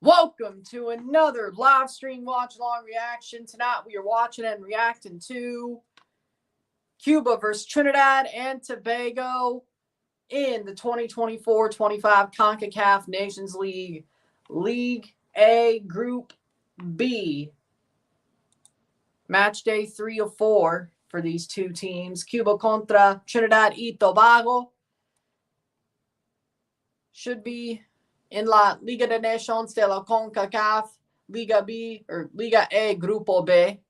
Welcome to another live stream watch along reaction. Tonight we are watching and reacting to Cuba versus Trinidad and Tobago in the 2024-25 CONCACAF Nations League, League A, Group B. Match day 3 of 4 for these two teams. Cuba contra Trinidad y Tobago. Should be in la Liga de Nations de la CONCACAF, Liga B, or Liga A, Grupo B.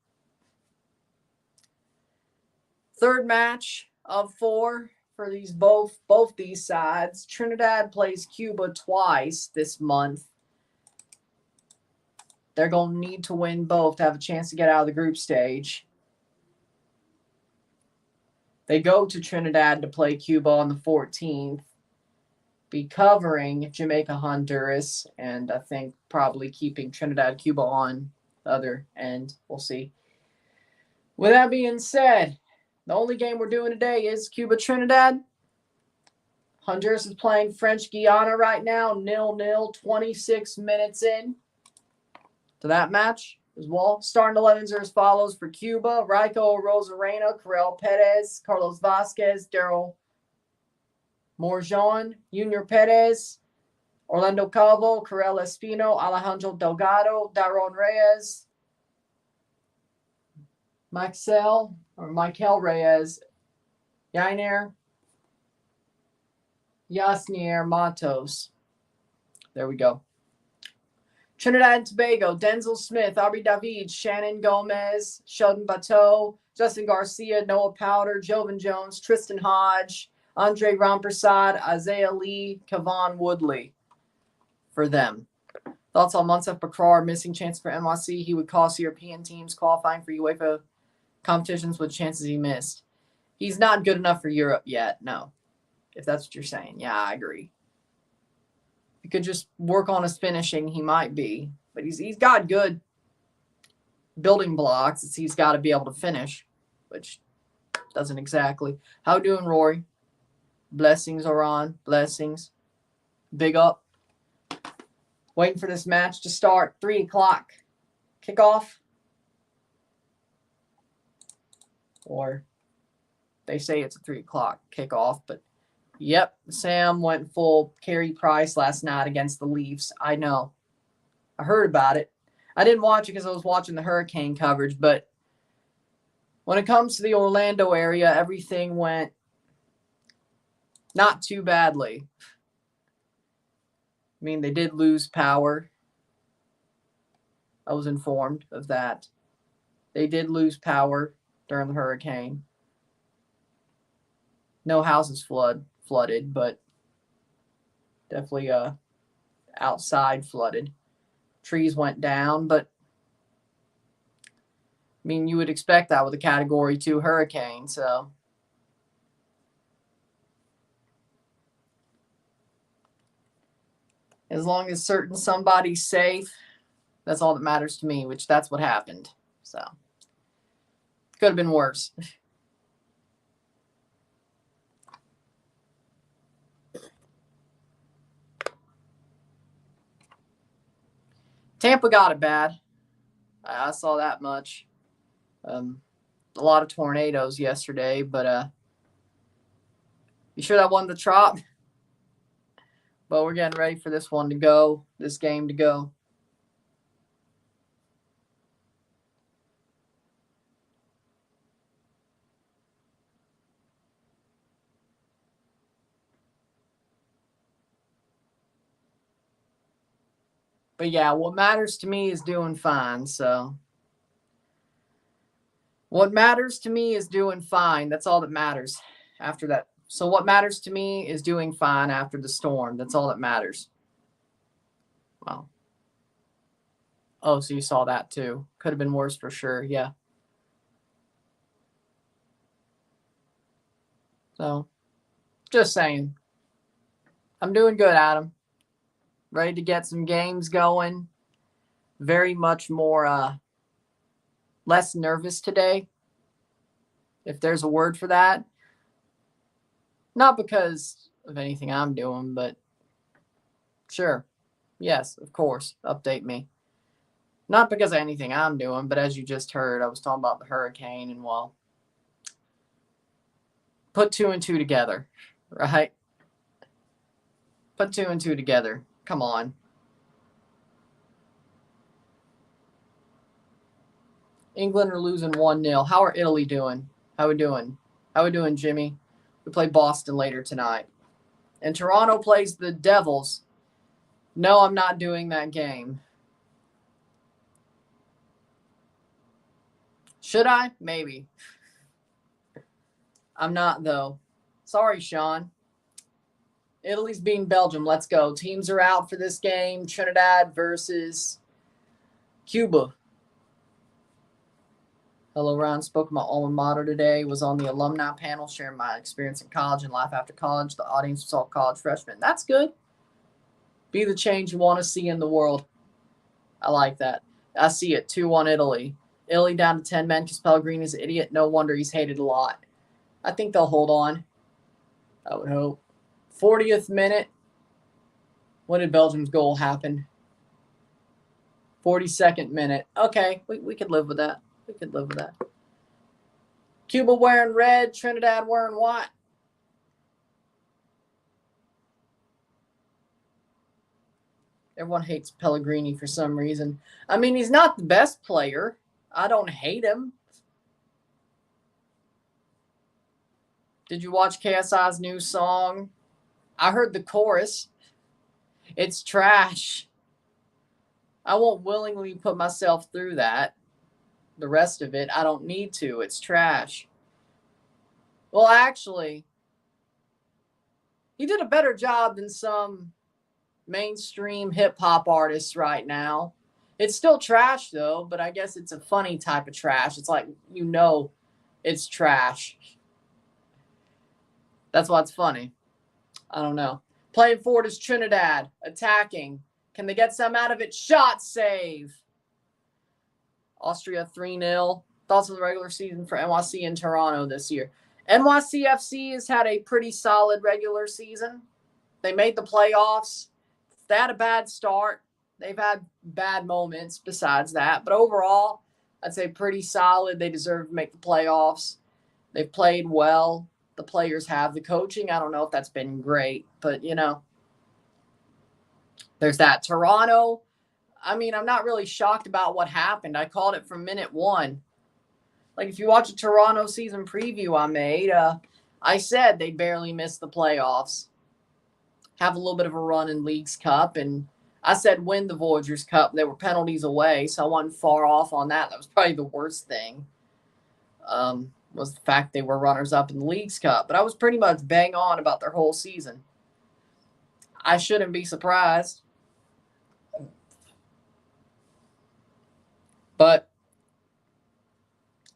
Third match of 4 for these both these sides. Trinidad plays Cuba twice this month. They're going to need to win both to have a chance to get out of the group stage. They go to Trinidad to play Cuba on the 14th. Be covering Jamaica, Honduras, and I think probably keeping Trinidad, Cuba on the other end. We'll see. With that being said, the only game we're doing today is Cuba, Trinidad. Honduras is playing French Guiana right now, 0-0, 26 minutes in to that match as well. Starting 11s are as follows for Cuba: Rico Rosarena, Carel Perez, Carlos Vasquez, Daryl Morjon, Junior Perez, Orlando Calvo, Carel Espino, Alejandro Delgado, Daron Reyes, Michael Reyes, Yainer, Yasnier Matos. There we go. Trinidad and Tobago: Denzel Smith, Aubrey David, Shannon Gomez, Sheldon Bateau, Justin Garcia, Noah Powder, Jovan Jones, Tristan Hodge, Andre Rampersad, Isaiah Lee, Kevon Woodley for them. Thoughts on Monsef Bakrar, missing chance for NYC. He would cost European teams qualifying for UEFA competitions with chances he missed. He's not good enough for Europe yet, no. If that's what you're saying. Yeah, I agree. If he could just work on his finishing, he might be. But he's got good building blocks. He's got to be able to finish, which doesn't exactly. How doing, Rory? Blessings are on. Blessings. Big up. Waiting for this match to start. 3 o'clock kickoff. Or they say it's a 3 o'clock kickoff. But, yep, Sam went full Carey Price last night against the Leafs. I know. I heard about it. I didn't watch it because I was watching the hurricane coverage. But when it comes to the Orlando area, everything went not too badly. I mean, they did lose power. I was informed of that. They did lose power during the hurricane. No houses flooded, but definitely outside flooded. Trees went down, but I mean, you would expect that with a Category 2 hurricane, so. As long as somebody's safe, that's all that matters to me, which that's what happened. So, could have been worse. Tampa got it bad. I saw that much. A lot of tornadoes yesterday, but you sure that wasn't the Trop? But we're getting ready for this one to go, this game to go. But yeah, what matters to me is doing fine, so. What matters to me is doing fine. That's all that matters after that. So what matters to me is doing fine after the storm. That's all that matters. Well. Oh, so you saw that too. Could have been worse for sure. Yeah. So, just saying. I'm doing good, Adam. Ready to get some games going. Very much more less nervous today, if there's a word for that. Not because of anything I'm doing, but sure. Yes, of course. Update me. Not because of anything I'm doing, but as you just heard, I was talking about the hurricane and, well, put 2 and 2 together, right? Put 2 and 2 together. Come on. England are losing 1-0. How are Italy doing? How we doing? How we doing, Jimmy? We play Boston later tonight. And Toronto plays the Devils. No, I'm not doing that game. Should I? Maybe. I'm not, though. Sorry, Sean. Italy's beating Belgium. Let's go. Teams are out for this game. Trinidad versus Cuba. Hello, Ron. Spoke to my alma mater today. Was on the alumni panel sharing my experience in college and life after college. The audience was all college freshmen. That's good. Be the change you want to see in the world. I like that. I see it. 2-1 Italy. Italy down to 10 men because Pellegrini's an idiot. No wonder he's hated a lot. I think they'll hold on. I would hope. 40th minute. When did Belgium's goal happen? 42nd minute. Okay, we could live with that. We could live with that. Cuba wearing red, Trinidad wearing white. Everyone hates Pellegrini for some reason. I mean, he's not the best player. I don't hate him. Did you watch KSI's new song? I heard the chorus. It's trash. I won't willingly put myself through that. The rest of it, I don't need to. It's trash. Well, actually, he did a better job than some mainstream hip-hop artists right now. It's still trash, though, but I guess it's a funny type of trash. It's like, it's trash. That's why it's funny. I don't know. Playing forward is Trinidad. Attacking. Can they get some out of it? Shot save. Austria 3-0. Thoughts on the regular season for NYC in Toronto this year. NYCFC has had a pretty solid regular season. They made the playoffs. They had a bad start. They've had bad moments besides that. But overall, I'd say pretty solid. They deserve to make the playoffs. They've played well. The players have. The coaching, I don't know if that's been great. But, there's that. Toronto, I mean, I'm not really shocked about what happened. I called it from minute one. Like, if you watch a Toronto season preview I made, I said they barely missed the playoffs. Have a little bit of a run in Leagues Cup, and I said win the Voyagers Cup. They were penalties away, so I wasn't far off on that. That was probably the worst thing, was the fact they were runners-up in the Leagues Cup. But I was pretty much bang on about their whole season. I shouldn't be surprised. But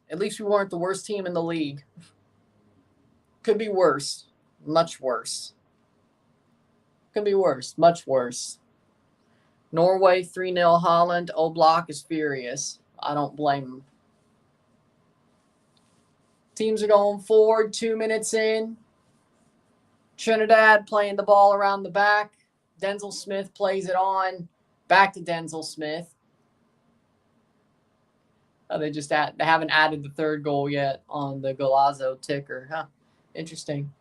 at least we weren't the worst team in the league. Could be worse. Much worse. Could be worse. Much worse. Norway 3-0 Holland. Oblak is furious. I don't blame him. Teams are going forward. 2 minutes in. Trinidad playing the ball around the back. Denzel Smith plays it on. Back to Denzel Smith. They haven't added the third goal yet on the Golazo ticker. Huh. Interesting.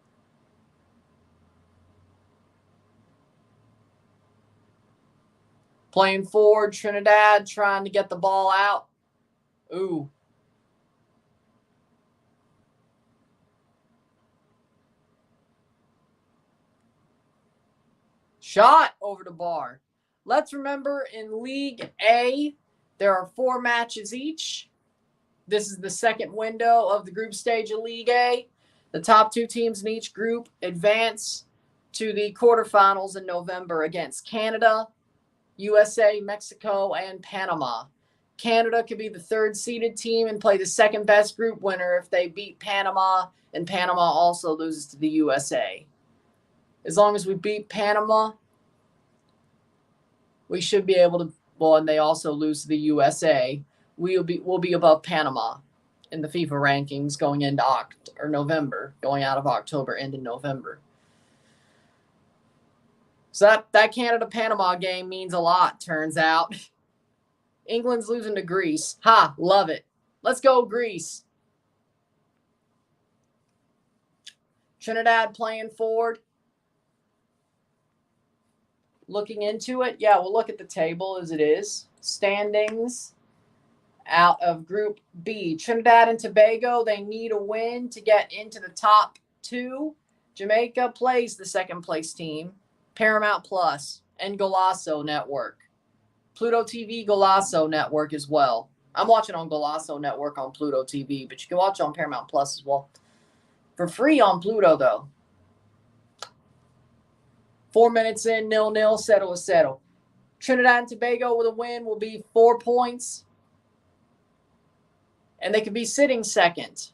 Playing forward, Trinidad trying to get the ball out. Ooh. Shot over the bar. Let's remember in League A, there are 4 matches each. This is the second window of the group stage of League A. The top 2 teams in each group advance to the quarterfinals in November against Canada, USA, Mexico, and Panama. Canada could be the 3rd seeded team and play the second best group winner if they beat Panama, and Panama also loses to the USA. As long as we beat Panama, we should be able to, and they also lose to the USA, we'll be above Panama in the FIFA rankings going into November, going out of October into November. So that Canada-Panama game means a lot, turns out. England's losing to Greece. Ha, love it. Let's go, Greece. Trinidad playing forward. Looking into it. Yeah, we'll look at the table as it is. Standings out of Group B. Trinidad and Tobago, they need a win to get into the top 2. Jamaica plays the second-place team. Paramount Plus and Golazo Network. Pluto TV Golazo Network as well. I'm watching on Golazo Network on Pluto TV, but you can watch on Paramount Plus as well. For free on Pluto, though. 4 minutes in, 0-0, settle. Trinidad and Tobago with a win will be 4 points. And they could be sitting second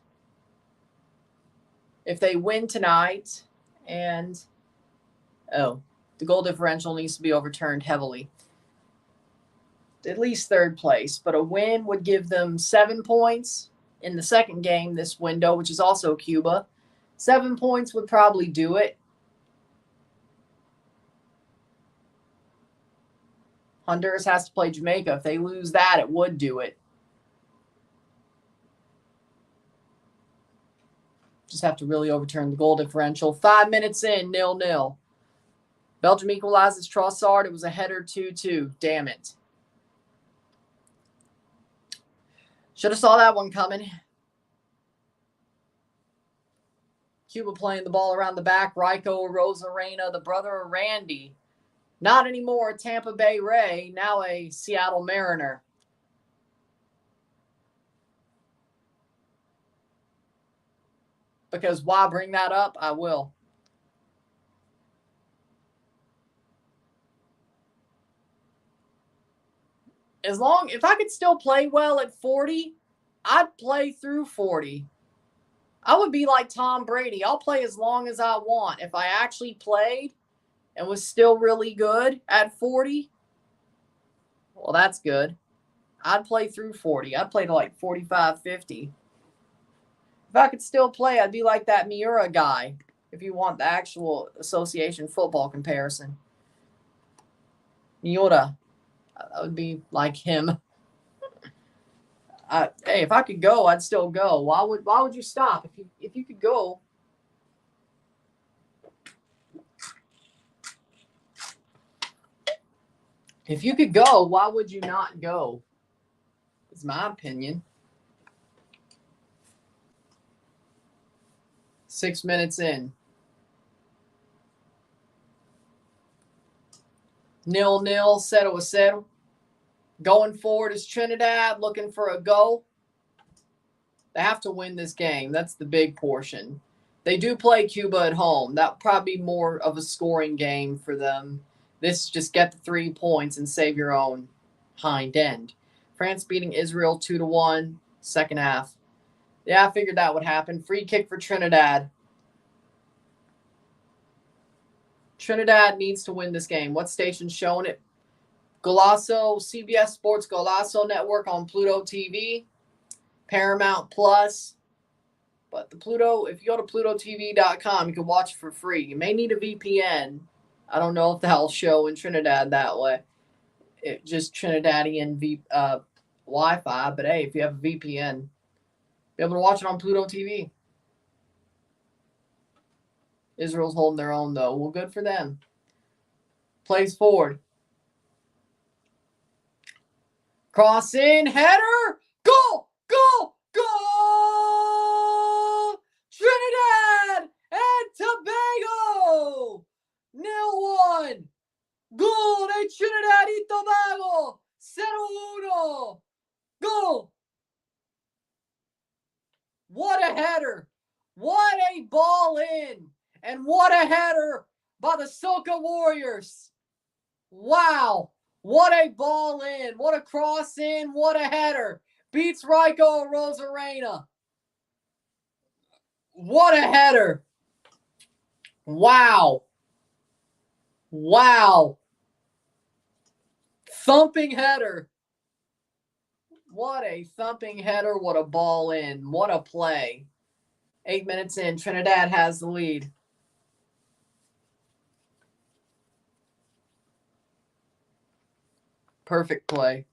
if they win tonight. And, the goal differential needs to be overturned heavily. At least third place. But a win would give them 7 points in the second game this window, which is also Cuba. 7 points would probably do it. Honduras has to play Jamaica. If they lose that, it would do it. Just have to really overturn the goal differential. 5 minutes in, 0-0. Belgium equalizes Trossard. It was a header 2-2. Damn it. Should have saw that one coming. Cuba playing the ball around the back. Rico Rosarena, the brother of Randy. Not anymore a Tampa Bay Ray, now a Seattle Mariner. Because why bring that up? I will. If I could still play well at 40, I'd play through 40. I would be like Tom Brady. I'll play as long as I want. If I actually played and was still really good at 40, well, that's good. I'd play through 40. I'd play to like 45, 50. If I could still play, I'd be like that Miura guy, if you want the actual association football comparison. Miura. That would be like him. Hey, if I could go, I'd still go. Why would you stop? If you could go. If you could go, why would you not go? Is my opinion. 6 minutes in. 0-0, settle. Going forward is Trinidad, looking for a goal. They have to win this game. That's the big portion. They do play Cuba at home. That would probably be more of a scoring game for them. This just get the 3 points and save your own hind end. France beating Israel 2-1, second half. Yeah, I figured that would happen. Free kick for Trinidad. Trinidad needs to win this game. What station's showing it? Golazo, CBS Sports Golazo Network on Pluto TV. Paramount Plus. But the Pluto, if you go to plutotv.com, you can watch it for free. You may need a VPN. I don't know if that'll show in Trinidad that way. It just Trinidadian Wi-Fi. But hey, if you have a VPN, be able to watch it on Pluto TV. Israel's holding their own, though. Well, good for them. Plays forward. Cross in, header, goal! Trinidad and Tobago! 0-1. Goal de Trinidad y Tobago! 0-1. Goal! What a header! What a ball in! And what a header by the Soca Warriors! Wow! What a ball in. What a cross in. What a header. Beats Rico Rosarena. What a header. Wow. Thumping header. What a thumping header. What a ball in. What a play. 8 minutes in. Trinidad has the lead. Perfect play.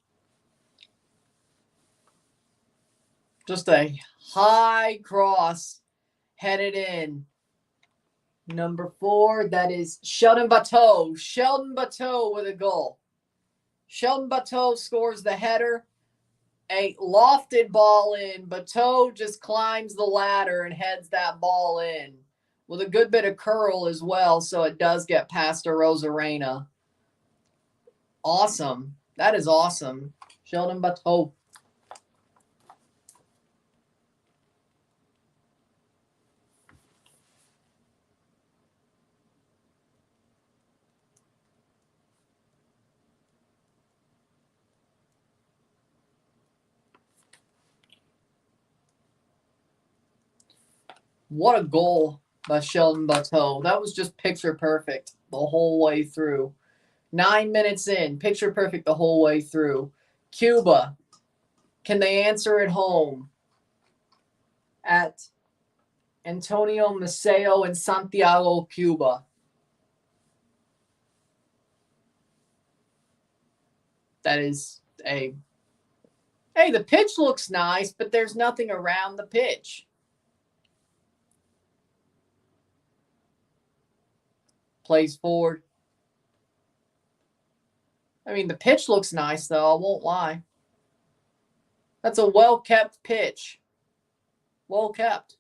Just a high cross headed in. Number 4, that is Sheldon Bateau. Sheldon Bateau with a goal. Sheldon Bateau scores the header. A lofted ball in. Bateau just climbs the ladder and heads that ball in with a good bit of curl as well, so it does get past a Rosarena. Awesome. That is awesome. Sheldon Bateau. What a goal by Sheldon Bateau. That was just picture perfect the whole way through. 9 minutes in, picture perfect the whole way through. Cuba, can they answer at home at Antonio Maceo in Santiago, Cuba? That is a... Hey, the pitch looks nice, but there's nothing around the pitch. Plays forward. I mean, the pitch looks nice, though. I won't lie. That's a well-kept pitch. Well-kept.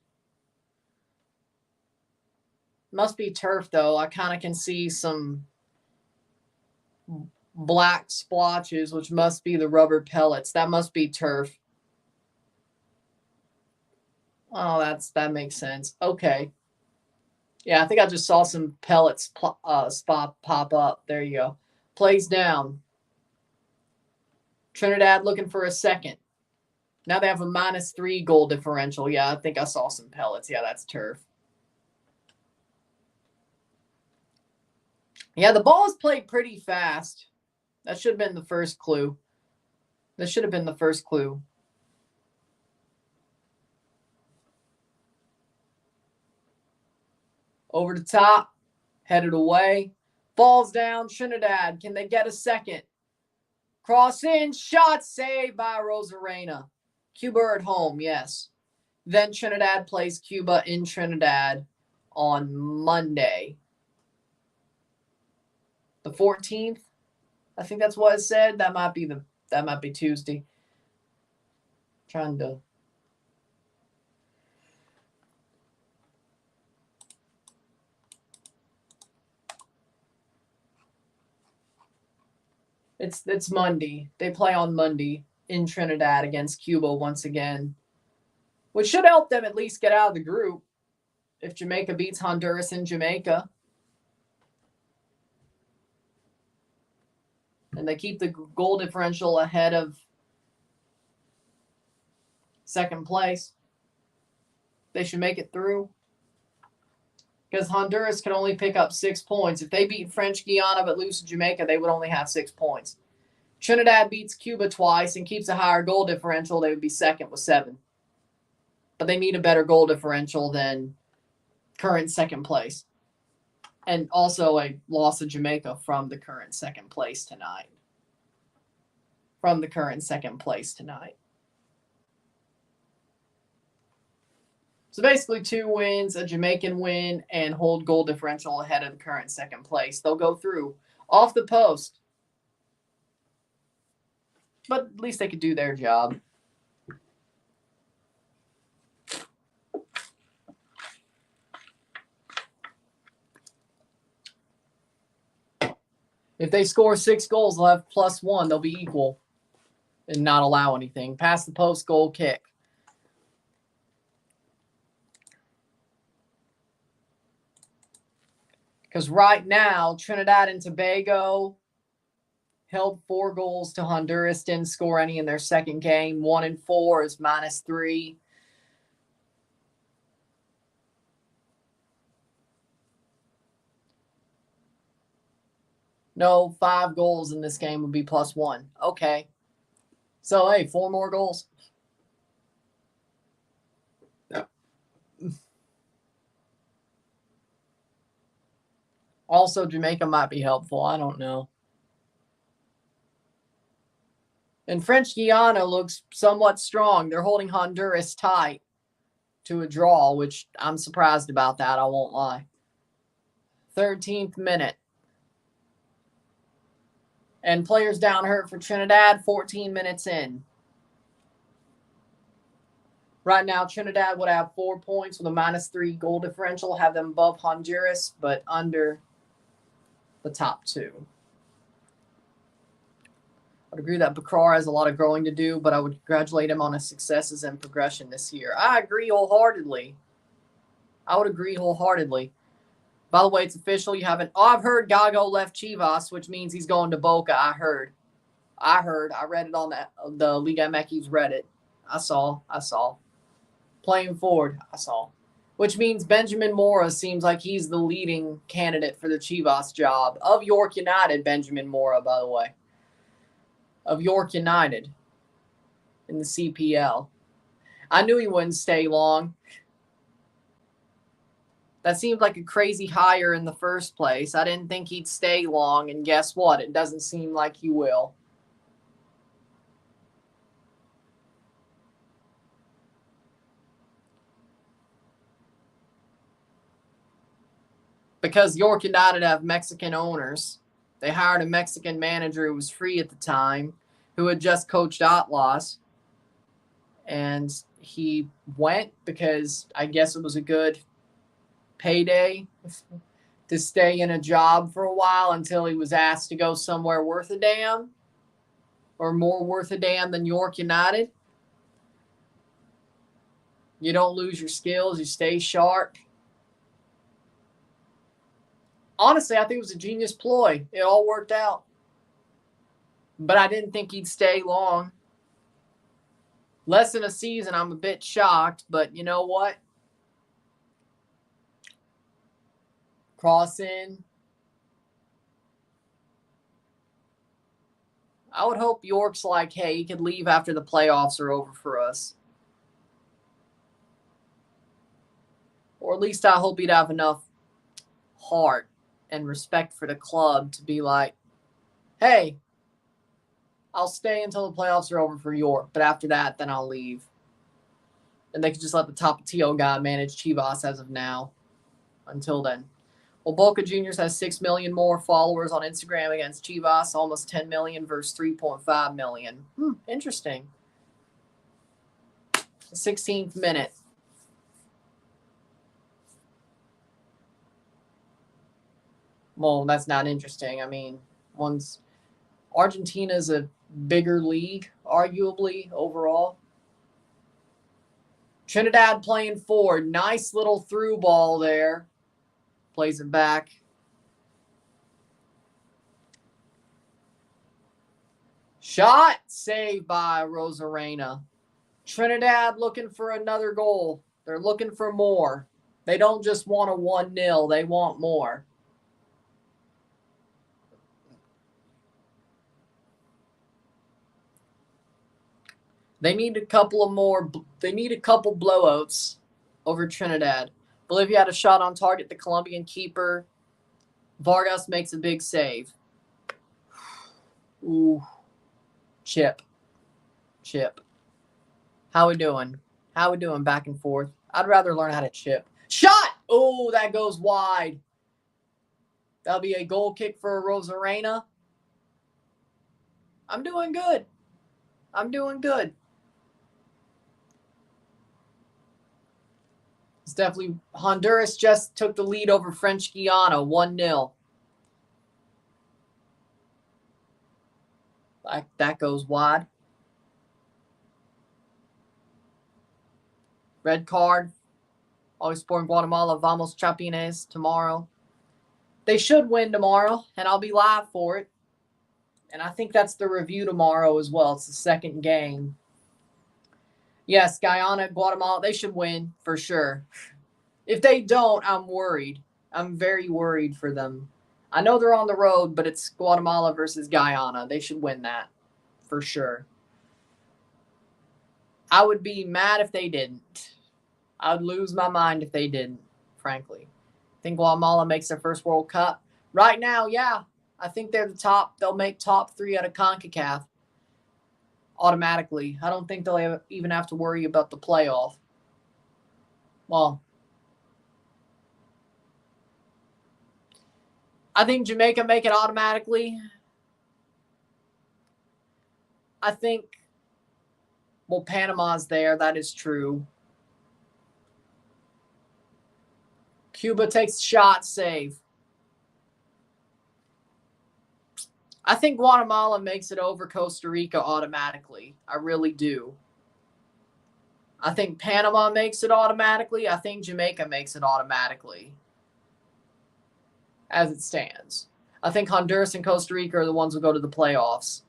Must be turf, though. I kind of can see some black splotches, which must be the rubber pellets. That must be turf. Oh, that makes sense. Okay. Yeah, I think I just saw some pellets spot pop up. There you go. Plays down. Trinidad looking for a second. Now they have a -3 goal differential. Yeah, I think I saw some pellets. Yeah, that's turf. Yeah, the ball is played pretty fast. That should have been the first clue. This should have been the first clue. Over the top, headed away. Falls down, Trinidad. Can they get a second? Cross in, shot saved by Rosarena. Cuba at home, yes. Then Trinidad plays Cuba in Trinidad on Monday. The 14th? I think that's what it said. That might be Tuesday. Trying to... It's Monday. They play on Monday in Trinidad against Cuba once again, which should help them at least get out of the group if Jamaica beats Honduras in Jamaica. And they keep the goal differential ahead of second place. They should make it through. Because Honduras can only pick up 6 points. If they beat French Guiana but lose to Jamaica, they would only have 6 points. Trinidad beats Cuba twice and keeps a higher goal differential. They would be second with 7. But they need a better goal differential than current second place. And also a loss of Jamaica from the current second place tonight. So basically 2 wins, a Jamaican win, and hold goal differential ahead of the current second place. They'll go through off the post. But at least they could do their job. If they score 6 goals, they'll have +1. They'll be equal and not allow anything. Pass the post, goal kick. Because right now, Trinidad and Tobago held 4 goals to Honduras, didn't score any in their second game. 1-4 is -3. No, 5 goals in this game would be +1. Okay. So, hey, 4 more goals. Also, Jamaica might be helpful. I don't know. And French Guiana looks somewhat strong. They're holding Honduras tight to a draw, which I'm surprised about that, I won't lie. 13th minute. And players down hurt for Trinidad, 14 minutes in. Right now, Trinidad would have 4 points with a -3 goal differential, have them above Honduras, but under the top two. I would agree that Bakrar has a lot of growing to do, but I would congratulate him on his successes and progression this year. I agree wholeheartedly. I would agree wholeheartedly. By the way, it's official. You haven't. Oh, I've heard Gago left Chivas, which means he's going to Boca. I heard. I read it on the Liga MX Reddit. I saw. Playing forward, I saw. Which means Benjamin Mora seems like he's the leading candidate for the Chivas job. Of York United, Benjamin Mora, by the way. Of York United in the CPL. I knew he wouldn't stay long. That seemed like a crazy hire in the first place. I didn't think he'd stay long, and guess what? It doesn't seem like he will. Because York United have Mexican owners. They hired a Mexican manager who was free at the time, who had just coached Atlas. And he went because I guess it was a good payday to stay in a job for a while until he was asked to go somewhere worth a damn or more worth a damn than York United. You don't lose your skills. You stay sharp. Honestly, I think it was a genius ploy. It all worked out. But I didn't think he'd stay long. Less than a season, I'm a bit shocked, but you know what? Cross in. I would hope York's like, hey, he could leave after the playoffs are over for us. Or at least I hope he'd have enough heart and respect for the club to be like, hey, I'll stay until the playoffs are over for York, but after that, then I'll leave. And they could just let the Tapatio guy manage Chivas as of now. Until then. Well, Boca Juniors has 6 million more followers on Instagram against Chivas, almost 10 million versus 3.5 million. Interesting. 16th minute. Well, that's not interesting. I mean, Argentina's a bigger league, arguably, overall. Trinidad playing forward. Nice little through ball there. Plays it back. Shot saved by Rosarena. Trinidad looking for another goal. They're looking for more. They don't just want a 1-0. They want more. They need a couple blowouts over Trinidad. Bolivia had a shot on target. The Colombian keeper, Vargas, makes a big save. Ooh. Chip. How we doing? Back and forth? I'd rather learn how to chip. Shot! Oh, that goes wide. That'll be a goal kick for Rosarena. I'm doing good. It's definitely Honduras just took the lead over French Guiana, 1-0. That goes wide. Red card. Always supporting Guatemala. Vamos Chapines tomorrow. They should win tomorrow, and I'll be live for it. And I think that's the review tomorrow as well. It's the second game. Yes, Guyana, Guatemala, they should win for sure. If they don't, I'm worried. I'm very worried for them. I know they're on the road, but it's Guatemala versus Guyana. They should win that for sure. I would be mad if they didn't. I would lose my mind if they didn't, frankly. I think Guatemala makes their first World Cup. Right now, yeah. I think they're the top. They'll make top 3 out of CONCACAF. automatically. I don't think they'll even have to worry about the playoff. Well, I think Jamaica make it automatically. I think, well, Panama's there. That is true. Cuba takes shot, save. I think Guatemala makes it over Costa Rica automatically. I really do. I think Panama makes it automatically. I think Jamaica makes it automatically. As it stands. I think Honduras and Costa Rica are the ones who go to the playoffs.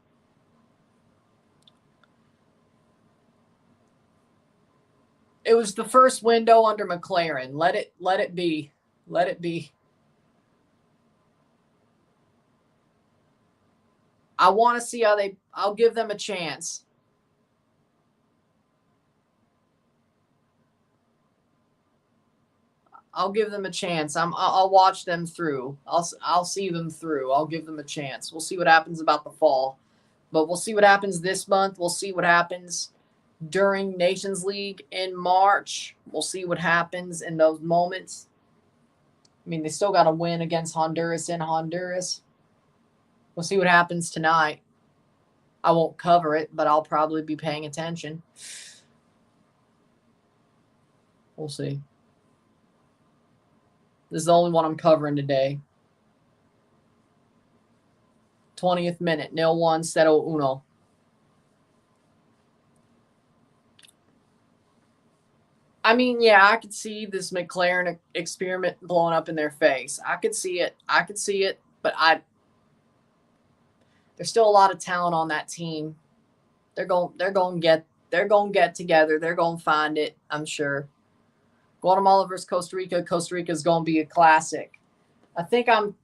It was the first window under McLaren. Let it be. Let it be. I want to see how I'll give them a chance. I'll give them a chance. I'll watch them through. I'll see them through. I'll give them a chance. We'll see what happens about the fall. But we'll see what happens this month. We'll see what happens during Nations League in March. We'll see what happens in those moments. I mean, they still got to win against Honduras in Honduras. We'll see what happens tonight. I won't cover it, but I'll probably be paying attention. We'll see. This is the only one I'm covering today. 20th minute, 0-1, 0-1. I mean, yeah, I could see this McLaren experiment blowing up in their face. I could see it. But there's still a lot of talent on that team. They're going to get together. They're going to find it, I'm sure. Guatemala versus Costa Rica. Costa Rica is going to be a classic. I think I'm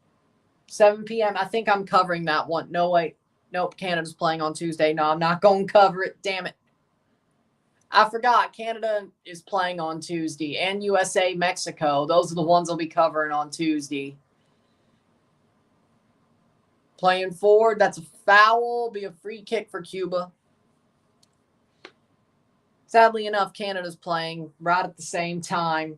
7 p.m. I think I'm covering that one. No, wait. Nope, Canada's playing on Tuesday. No, I'm not going to cover it. Damn it. I forgot. Canada is playing on Tuesday. And USA, Mexico. Those are the ones I'll be covering on Tuesday. Playing forward. That's a foul. Be a free kick for Cuba. Sadly enough, Canada's playing right at the same time.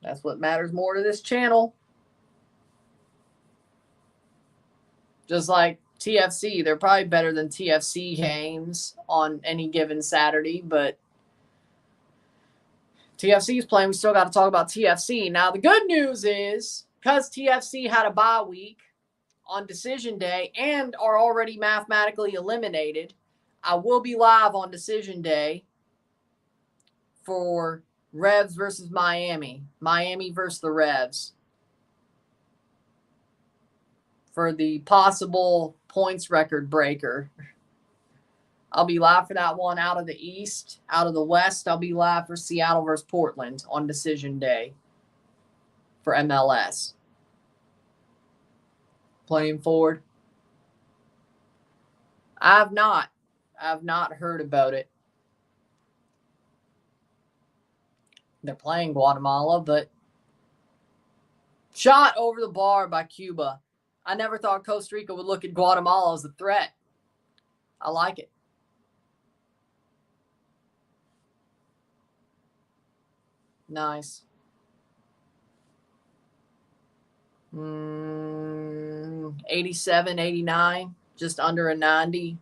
That's what matters more to this channel. Just like TFC, they're probably better than TFC games on any given Saturday, but TFC is playing. We still got to talk about TFC. Now, the good news is, because TFC had a bye week on decision day and are already mathematically eliminated, I will be live on decision day for Revs versus Miami. Miami versus the Revs. For the possible points record breaker. I'll be live for that one out of the East. Out of the West, I'll be live for Seattle versus Portland on decision day for MLS. Playing forward. I've not heard about it. They're playing Guatemala, but shot over the bar by Cuba. I never thought Costa Rica would look at Guatemala as a threat. I like it. Nice. 87, 89, just under a 90.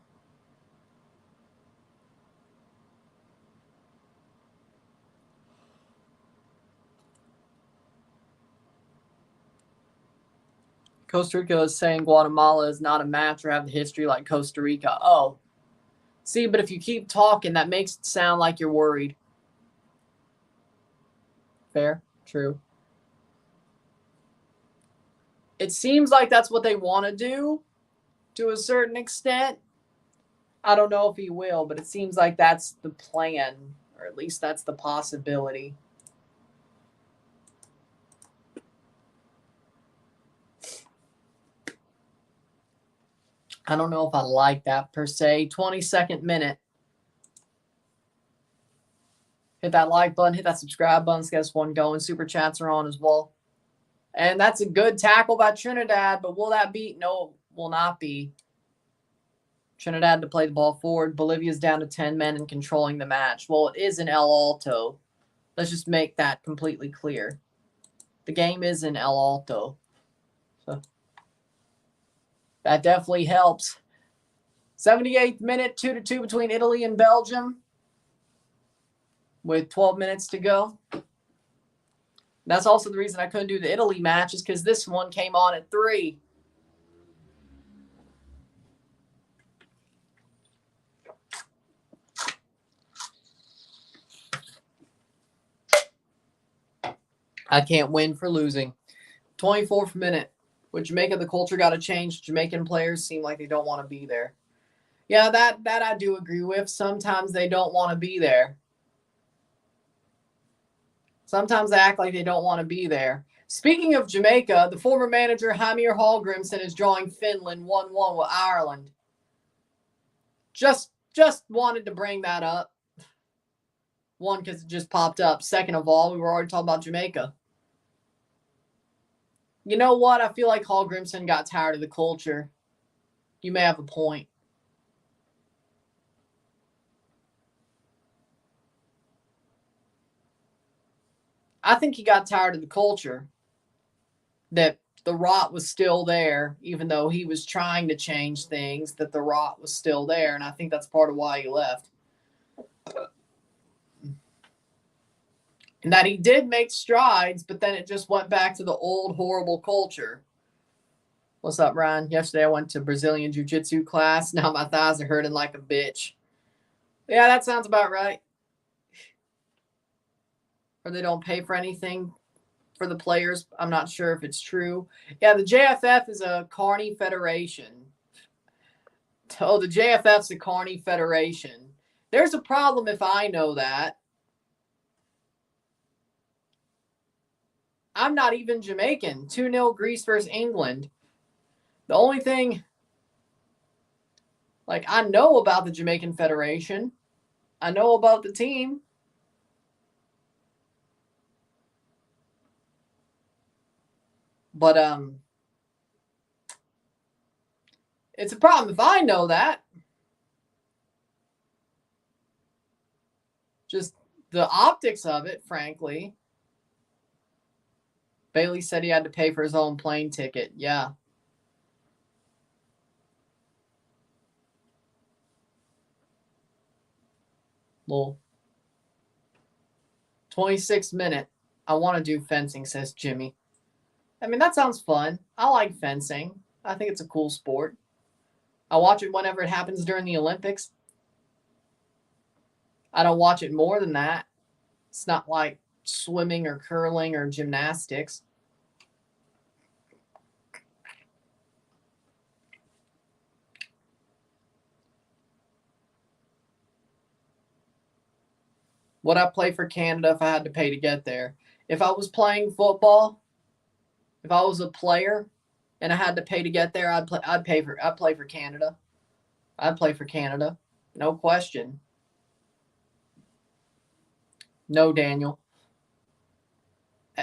Costa Rica is saying Guatemala is not a match or have the history like Costa Rica. Oh. See, but if you keep talking, that makes it sound like you're worried. Fair. True. It seems like that's what they want to do to a certain extent. I don't know if he will, but it seems like that's the plan, or at least that's the possibility. I don't know if I like that per se. 22nd minute. Hit that like button. Hit that subscribe button. Let's get this one going. Super chats are on as well. And that's a good tackle by Trinidad. But will that be? No. will not be. Trinidad to play the ball forward. Bolivia's down to 10 men and controlling the match. Well, it is in El Alto. Let's just make that completely clear. The game is in El Alto. So that definitely helps. 78th minute, 2-2 between Italy and Belgium with 12 minutes to go. That's also the reason I couldn't do the Italy match, is because this one came on at 3. I can't win for losing. 24th minute. With Jamaica, the culture got to change. Jamaican players seem like they don't want to be there. Yeah, that I do agree with. Sometimes they don't want to be there. Sometimes they act like they don't want to be there. Speaking of Jamaica, the former manager Hamir Hallgrimsson is drawing Finland 1-1 with Ireland. Just wanted to bring that up. One, because it just popped up. Second of all, we were already talking about Jamaica. You know what? I feel like Hallgrimsson got tired of the culture. You may have a point. I think he got tired of the culture. That the rot was still there, even though he was trying to change things, that the rot was still there. And I think that's part of why he left. And that he did make strides, but then it just went back to the old horrible culture. What's up, Ryan? Yesterday I went to Brazilian Jiu-Jitsu class. Now my thighs are hurting like a bitch. Yeah, that sounds about right. Or they don't pay for anything for the players. I'm not sure if it's true. Yeah, the JFF is a carny federation. Oh, the JFF's a carny federation. There's a problem if I know that. I'm not even Jamaican. 2-0 Greece versus England. The only thing, like, I know about the Jamaican Federation. I know about the team. But it's a problem if I know that. Just the optics of it, frankly. Bailey said he had to pay for his own plane ticket. Yeah. Well, 26th minute. I want to do fencing, says Jimmy. I mean, that sounds fun. I like fencing. I think it's a cool sport. I watch it whenever it happens during the Olympics. I don't watch it more than that. It's not like swimming or curling or gymnastics. Would I play for Canada if I had to pay to get there? If I was playing football, if I was a player and I had to pay to get there, I'd play for Canada. I'd play for Canada. No question. No, Daniel.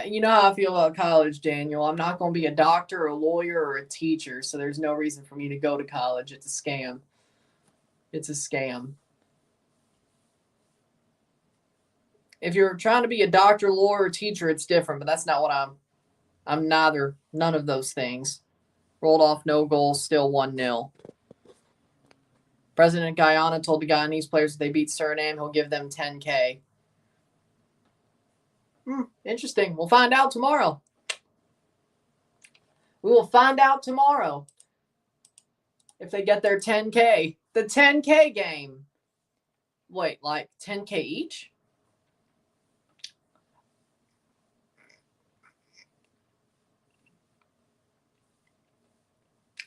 You know how I feel about college, Daniel. I'm not going to be a doctor or a lawyer or a teacher, so there's no reason for me to go to college. It's a scam. It's a scam. If you're trying to be a doctor, lawyer, or teacher, it's different, but that's not what I'm neither. None of those things. Rolled off, no goals, still 1-0. President Guyana told the Guyanese players if they beat Suriname, he'll give them $10K. Interesting. We'll find out tomorrow. We will find out tomorrow if they get their 10K. The 10K game. Wait, like 10K each?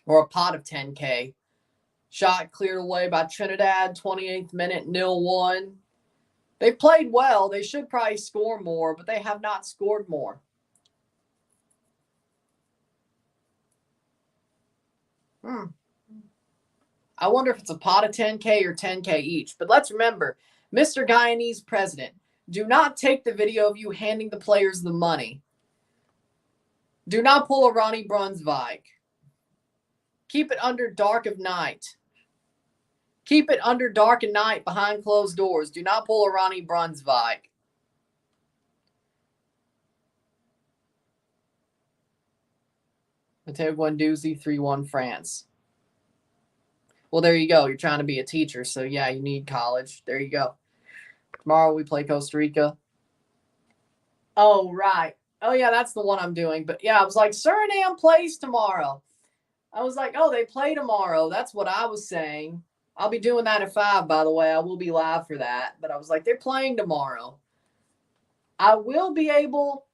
Or a pot of 10K. Shot cleared away by Trinidad, 28th minute, 0-1. They played well. They should probably score more, but they have not scored more. I wonder if it's a pot of 10K or 10K each. But let's remember, Mr. Guyanese president, do not take the video of you handing the players the money. Do not pull a Ronnie Brunsvik. Keep it under dark of night. Keep it under dark and night behind closed doors. Do not pull a Ronnie Brunsvik. Mateo Guendouzi, 3-1 France. Well, there you go. You're trying to be a teacher, so yeah, you need college. There you go. Tomorrow we play Costa Rica. Oh, right. Oh, yeah, that's the one I'm doing. But yeah, I was like, Suriname plays tomorrow. I was like, oh, they play tomorrow. That's what I was saying. I'll be doing that at 5, by the way. I will be live for that. But I was like, they're playing tomorrow. I will be able.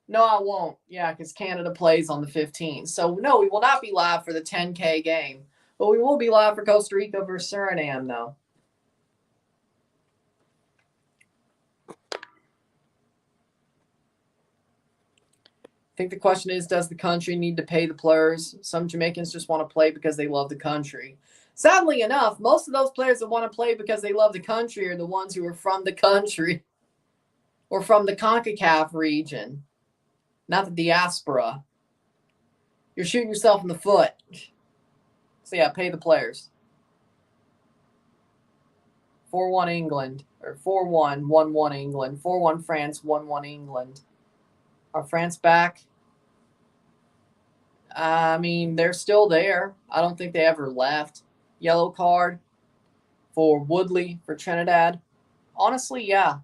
No, I won't. Yeah, because Canada plays on the 15th. So, no, we will not be live for the 10K game. But we will be live for Costa Rica versus Suriname, though. I think the question is, does the country need to pay the players? Some Jamaicans just want to play because they love the country. Sadly enough, most of those players that want to play because they love the country are the ones who are from the country or from the CONCACAF region, not the diaspora. You're shooting yourself in the foot. So, yeah, pay the players. 4-1 England, or 4-1, 1-1 England. 4-1 France, 1-1 England. Are France back? I mean, they're still there. I don't think they ever left. Yellow card for Woodley for Trinidad. Honestly, yeah.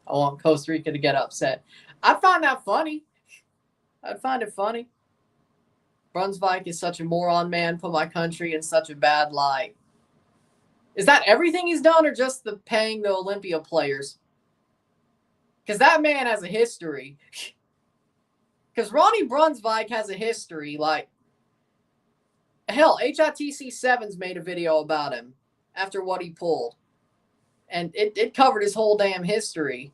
I want Costa Rica to get upset. I find that funny. I'd find it funny. Brunsvik is such a moron, man. Put my country in such a bad light. Is that everything he's done or just the paying the Olympia players? Because that man has a history. Because Ronnie Brunsvik has a history. Like, hell, HITC 7's made a video about him after what he pulled. And it covered his whole damn history.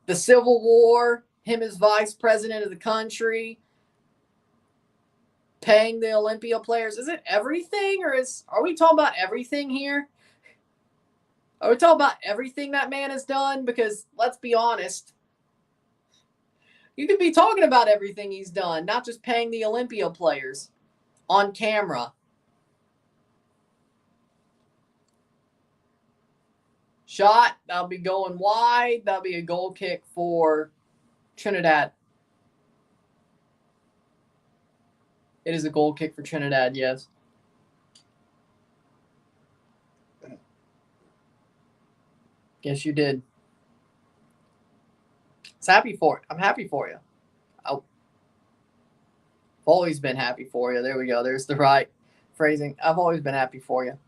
The Civil War, him as vice president of the country, paying the Olympia players. Is it everything, or are we talking about everything here? Are we talking about everything that man has done? Because let's be honest, you could be talking about everything he's done, not just paying the Olympia players on camera. Shot, that'll be going wide. That'll be a goal kick for Trinidad. It is a goal kick for Trinidad, yes. Yes, you did. I'm happy for it. I'm happy for you. I've always been happy for you. There we go. There's the right phrasing. I've always been happy for you.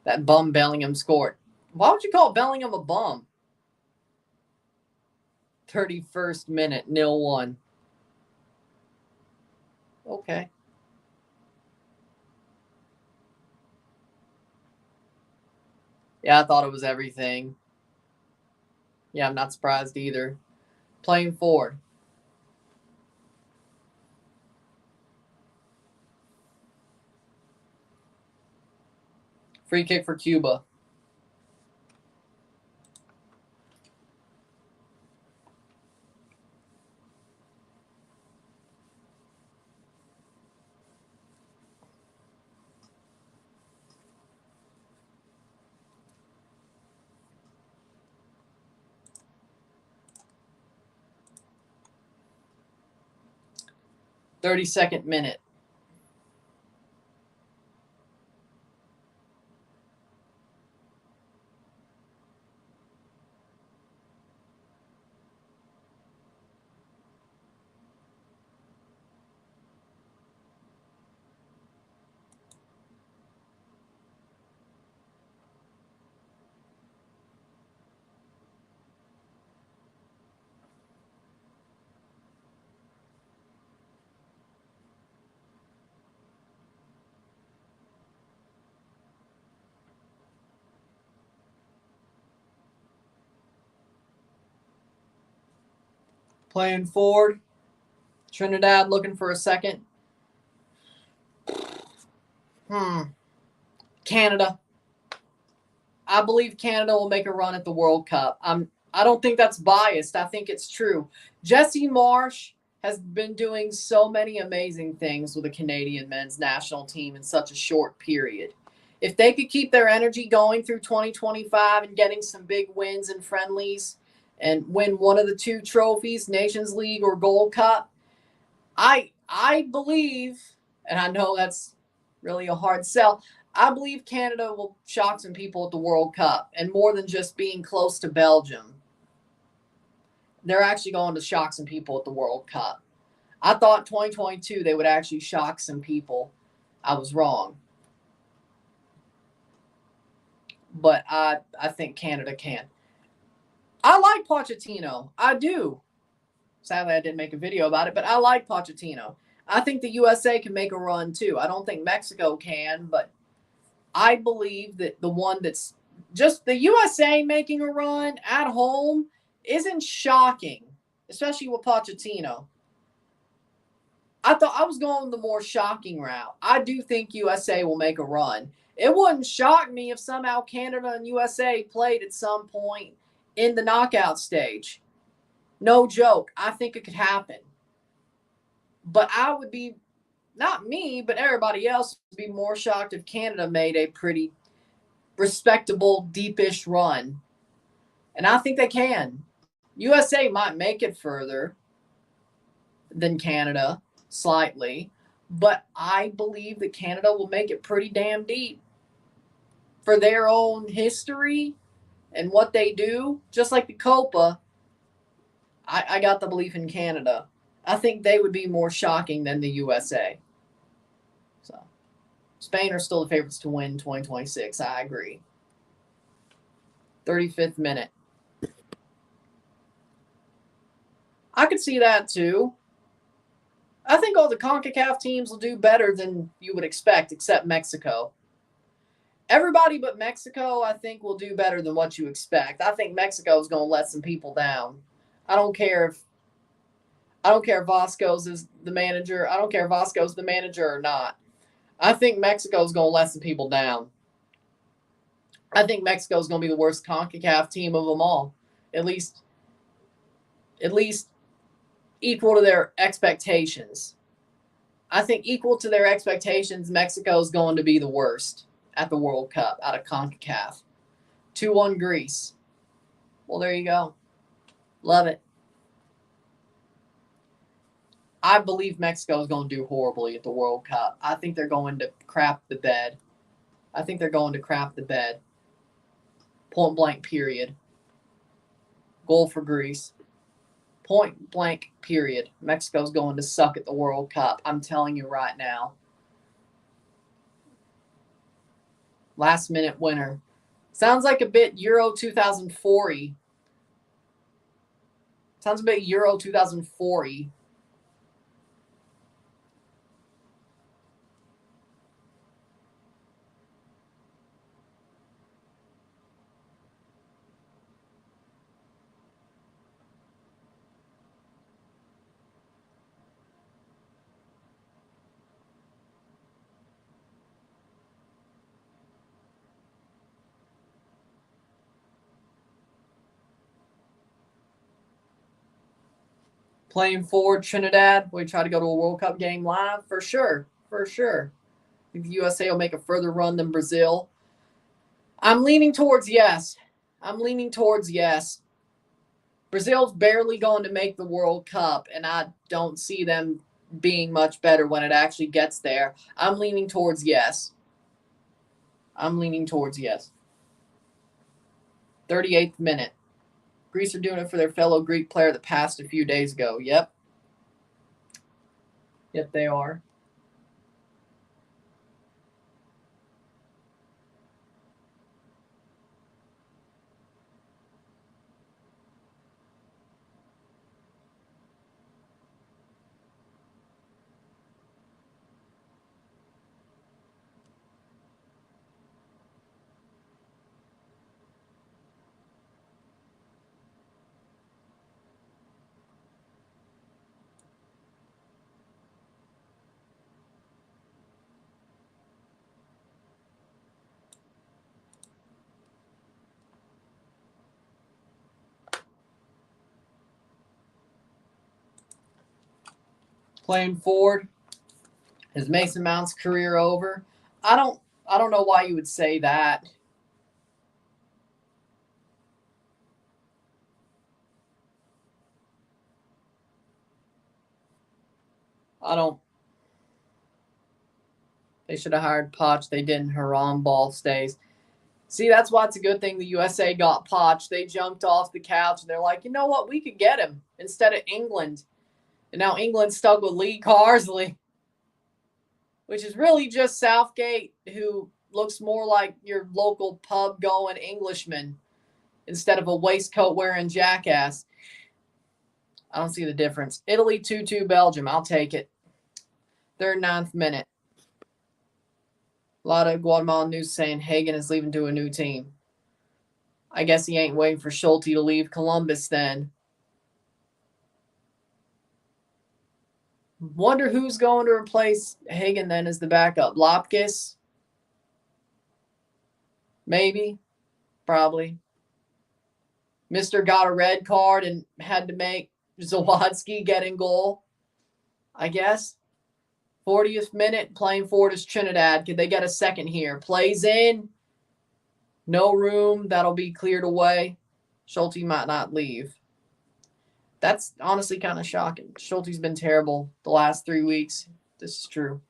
That bum Bellingham scored. Why would you call Bellingham a bum? 31st minute, 0-1. Okay. Yeah, I thought it was everything. Yeah, I'm not surprised either. Playing forward. Free kick for Cuba. Thirty-second minute. Playing forward. Trinidad looking for a second. Canada. I believe Canada will make a run at the World Cup. I'm I don't think that's biased. I think it's true. Jesse Marsh has been doing so many amazing things with the Canadian men's national team in such a short period. If they could keep their energy going through 2025 and getting some big wins and friendlies and win one of the two trophies, Nations League or Gold Cup, I believe, and I know that's really a hard sell, I believe Canada will shock some people at the World Cup, and more than just being close to Belgium. They're actually going to shock some people at the World Cup. I thought 2022 they would actually shock some people. I was wrong. But I think Canada can. I like Pochettino. I do. Sadly, I didn't make a video about it, but I like Pochettino. I think the USA can make a run too. I don't think Mexico can, but I believe that the one that's just the USA making a run at home isn't shocking, especially with Pochettino. I thought I was going the more shocking route. I do think USA will make a run. It wouldn't shock me if somehow Canada and USA played at some point in the knockout stage. No joke. I think it could happen. But I would be, not me, but everybody else would be more shocked if Canada made a pretty respectable, deepish run. And I think they can. USA might make it further than Canada, slightly, but I believe that Canada will make it pretty damn deep for their own history and what they do. Just like the Copa, I got the belief in Canada. I think they would be more shocking than the USA. So Spain are still the favorites to win 2026. I agree. 35th minute. I could see that too. I think all the CONCACAF teams will do better than you would expect, except Mexico. Everybody but Mexico, I think, will do better than what you expect. I think Mexico is going to let some people down. I don't care if Vasco's is the manager. I don't care if Vasco's the manager or not. I think Mexico's going to let some people down. I think Mexico's going to be the worst CONCACAF team of them all. At least equal to their expectations. I think equal to their expectations, Mexico's going to be the worst at the World Cup out of CONCACAF. 2-1 Greece. Well, there you go. Love it. I believe Mexico is going to do horribly at the World Cup. I think they're going to crap the bed. Point blank, period. Goal for Greece. Point blank, period. Mexico's going to suck at the World Cup. I'm telling you right now. Last minute winner. Sounds like a bit Euro 2004-y. Sounds a bit Euro 2004-y. Playing forward Trinidad. We try to go to a World Cup game live? For sure. For sure. I think the USA will make a further run than Brazil. I'm leaning towards yes. Brazil's barely going to make the World Cup, and I don't see them being much better when it actually gets there. I'm leaning towards yes. 38th minute. Greece are doing it for their fellow Greek player that passed a few days ago. Yep, they are. playing forward. Is Mason Mount's career over? I don't know why you would say that. They should have hired Poch. They didn't. Haram ball stays. See, that's why it's a good thing the USA got Poch. They jumped off the couch and they're like, you know what? We could get him instead of England. And now England's stuck with Lee Carsley, which is really just Southgate, who looks more like your local pub going Englishman instead of a waistcoat wearing jackass. I don't see the difference. Italy 2-2 Belgium. I'll take it. 39th minute. A lot of Guatemalan news saying Hagen is leaving to a new team. I guess he ain't waiting for Schulte to leave Columbus then. Wonder who's going to replace Hagen then as the backup. Lopkis? Maybe. Probably. Mr. got a red card and had to make Zawadzki get in goal. I guess. 40th minute, playing forward is Trinidad. Could they get a second here? Plays in. No room. That'll be cleared away. Schulte might not leave. That's honestly kind of shocking. Schulte's been terrible the last 3 weeks. This is true.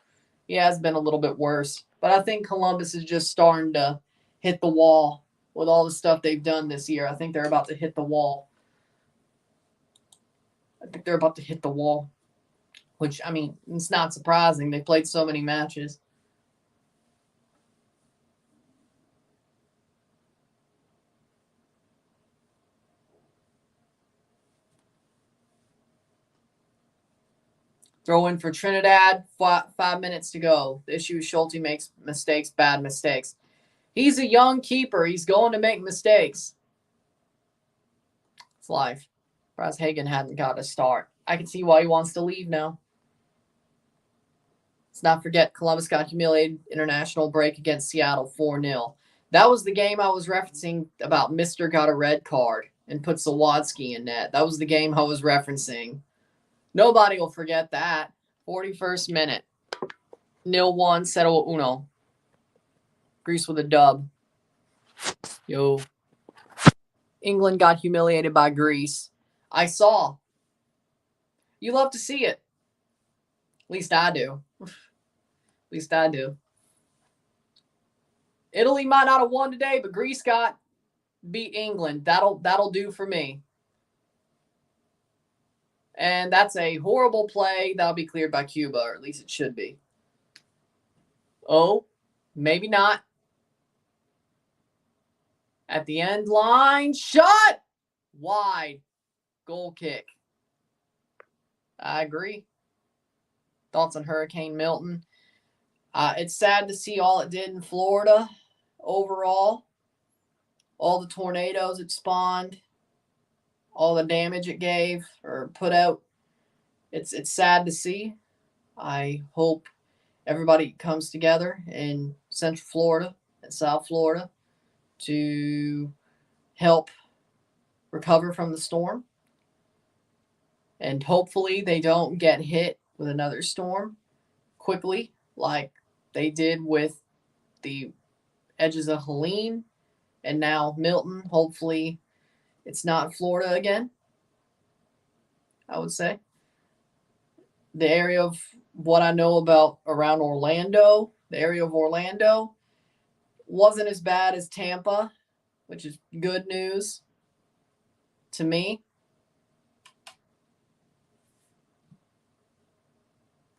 He has been a little bit worse. But I think Columbus is just starting to hit the wall with all the stuff they've done this year. I think they're about to hit the wall. Which, I mean, it's not surprising. They played so many matches. Throw in for Trinidad. 5 minutes to go. The issue is Schulte makes mistakes, bad mistakes. He's a young keeper. He's going to make mistakes. It's life. Whereas Hagen hadn't got a start. I can see why he wants to leave now. Let's not forget Columbus got humiliated international break against Seattle 4-0. That was the game I was referencing about Mr. got a red card and put Zawadzki in net. That was the game I was referencing. Nobody will forget that. 41st minute. 0-1, settle uno. Greece with a dub. Yo. England got humiliated by Greece. I saw. You love to see it. At least I do. Italy might not have won today, but Greece beat England. That'll do for me. And that's a horrible play. That'll be cleared by Cuba, or at least it should be. Oh, maybe not. At the end line, shot! Wide. Goal kick. I agree. Thoughts on Hurricane Milton? It's sad to see all it did in Florida overall. All the tornadoes it spawned. All the damage it gave or put out. It's sad to see. I hope everybody comes together in Central Florida and South Florida to help recover from the storm. And hopefully they don't get hit with another storm quickly like they did with the edges of Helene and now Milton. Hopefully it's not Florida again, I would say. The area of what I know about around Orlando, the area of Orlando, wasn't as bad as Tampa, which is good news to me.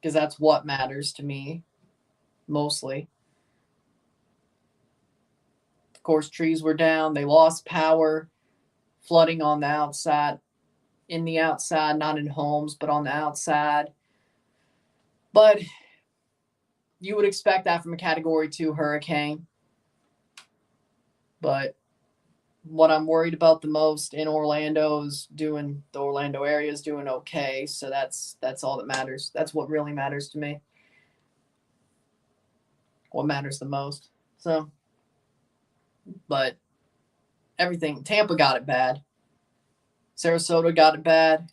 Because that's what matters to me, mostly. Of course, trees were down. They lost power. Flooding on the outside. In the outside, not in homes, but on the outside. But you would expect that from a Category 2 hurricane. But what I'm worried about the most in Orlando is the Orlando area is doing okay. So that's all that matters. That's what really matters to me. What matters the most. So, but everything, Tampa got it bad. Sarasota got it bad.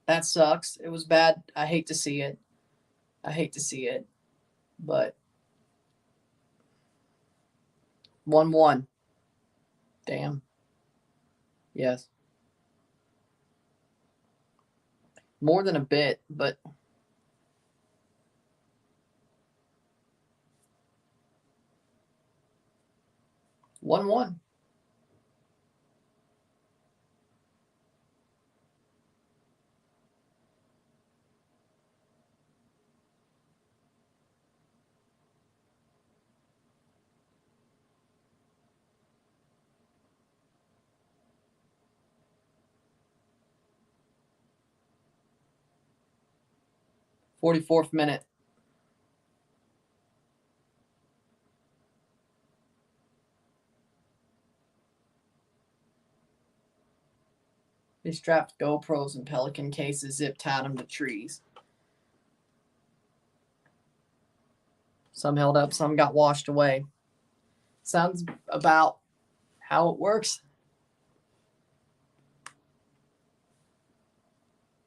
That sucks. It was bad. I hate to see it. But 1-1. Damn. Yes. More than a bit, but 1-1. '44th minute. They strapped GoPros and Pelican cases, zip-tied them to trees. Some held up, some got washed away. Sounds about how it works.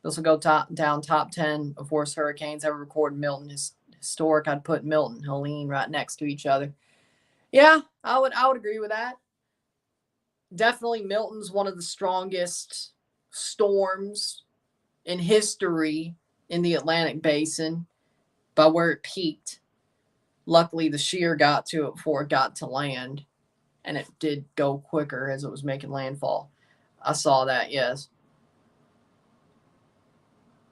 This will go down top 10 of worst hurricanes ever recorded. Milton is historic. I'd put Milton and Helene right next to each other. Yeah, I would agree with that. Definitely Milton's one of the strongest storms in history in the Atlantic Basin by where it peaked. Luckily, the shear got to it before it got to land, and it did go quicker as it was making landfall. I saw that, yes.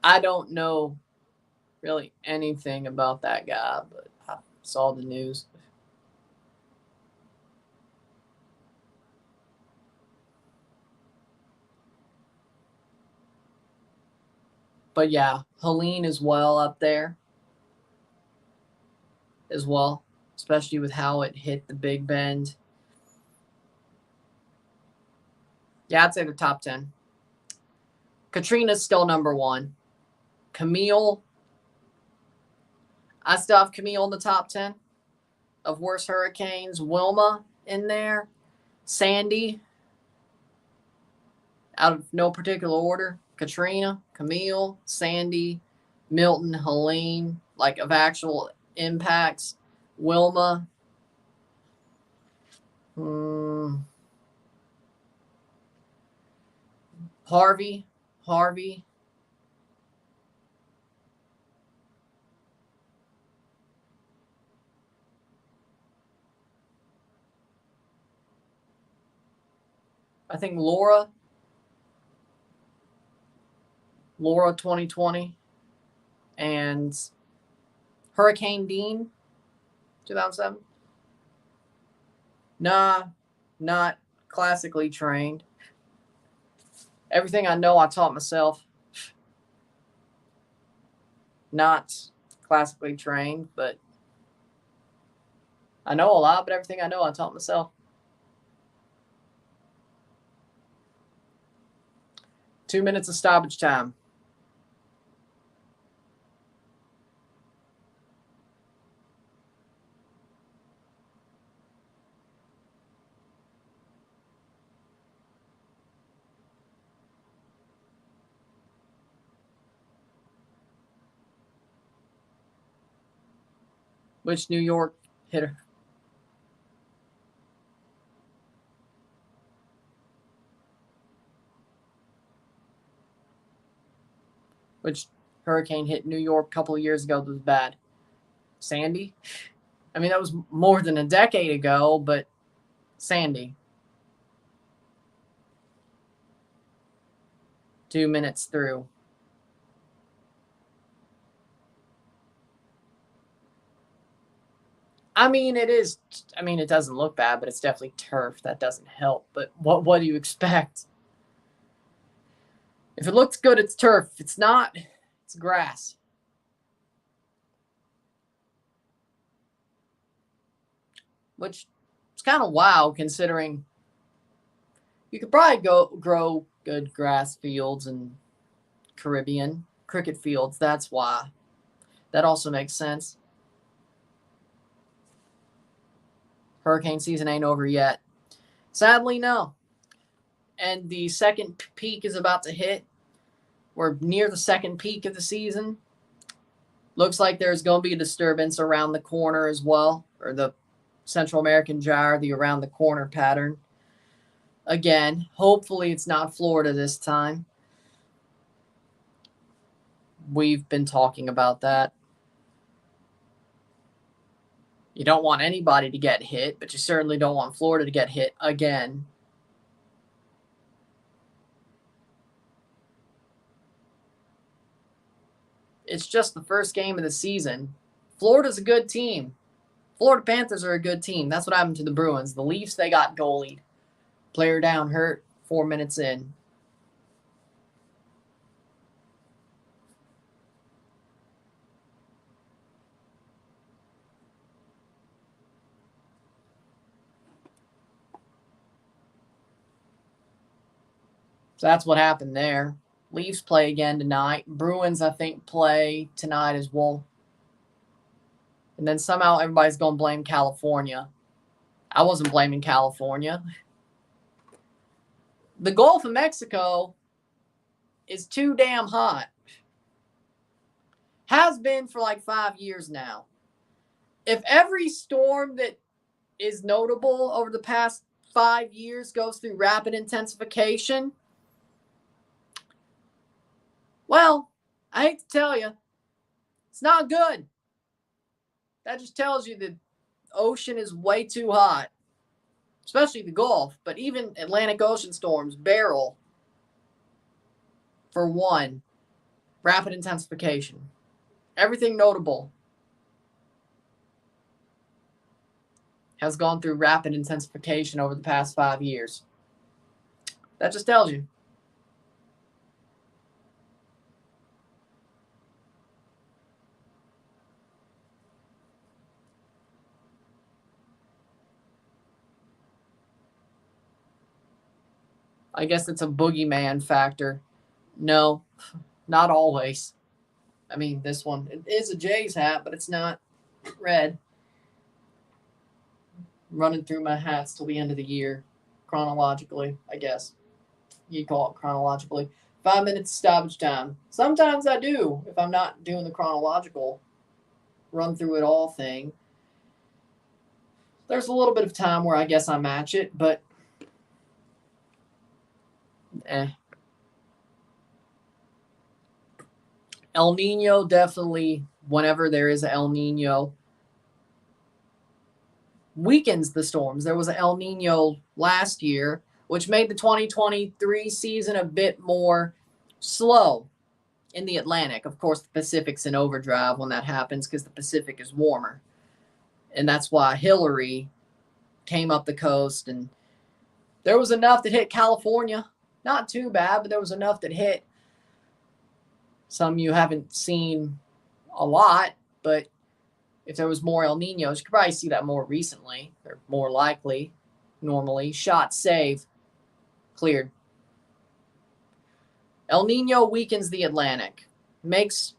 I don't know really anything about that guy, but I saw the news. But yeah, Helene is well up there as well, especially with how it hit the Big Bend. Yeah, I'd say the top 10. Katrina's still number 1. Camille, I still have Camille in the top 10 of worst hurricanes. Wilma in there. Sandy, out of no particular order. Katrina, Camille, Sandy, Milton, Helene, like of actual impacts. Wilma. Harvey. I think Laura 2020, and Hurricane Dean 2007. Nah, not classically trained. Everything I know I taught myself. Not classically trained, but I know a lot, but everything I know I taught myself. 2 minutes of stoppage time. Which New York hitter? Which hurricane hit New York a couple of years ago that was bad? Sandy? I mean, that was more than a decade ago, but Sandy. 2 minutes through. I mean, it is. I mean, it doesn't look bad, but it's definitely turf. That doesn't help. But what do you expect? If it looks good, it's turf. If it's not, it's grass. Which is kind of wild considering you could probably grow good grass fields in Caribbean cricket fields. That's why. That also makes sense. Hurricane season ain't over yet. Sadly, no. And the second peak is about to hit. We're near the second peak of the season. Looks like there's going to be a disturbance around the corner as well, or the Central American gyre, the around the corner pattern. Again, hopefully it's not Florida this time. We've been talking about that. You don't want anybody to get hit, but you certainly don't want Florida to get hit again. It's just the first game of the season. Florida's a good team. Florida Panthers are a good team. That's what happened to the Bruins. The Leafs, they got goalied. Player down, hurt, 4 minutes in. So that's what happened there. Leafs play again tonight. Bruins, I think, play tonight as well. And then somehow everybody's going to blame California. I wasn't blaming California. The Gulf of Mexico is too damn hot. Has been for like 5 years now. If every storm that is notable over the past 5 years goes through rapid intensification, well, I hate to tell you, it's not good. That just tells you the ocean is way too hot, especially the Gulf. But even Atlantic Ocean storms barrel for one. Rapid intensification. Everything notable has gone through rapid intensification over the past 5 years. That just tells you. I guess it's a boogeyman factor. No, not always. I mean, this one, it is a Jays hat, but it's not red. I'm running through my hats till the end of the year, chronologically, I guess. You call it chronologically. 5 minutes stoppage time. Sometimes I do, if I'm not doing the chronological run through it all thing. There's a little bit of time where I guess I match it, but El Nino, definitely, whenever there is an El Nino, weakens the storms. There was an El Nino last year, which made the 2023 season a bit more slow in the Atlantic. Of course, the Pacific's in overdrive when that happens because the Pacific is warmer. And that's why Hillary came up the coast, and there was enough that hit California. Not too bad, but there was enough that hit. Some you haven't seen a lot, but if there was more El Ninos, you could probably see that more recently. They're more likely, normally. Shot, save, cleared. El Nino weakens the Atlantic. Makes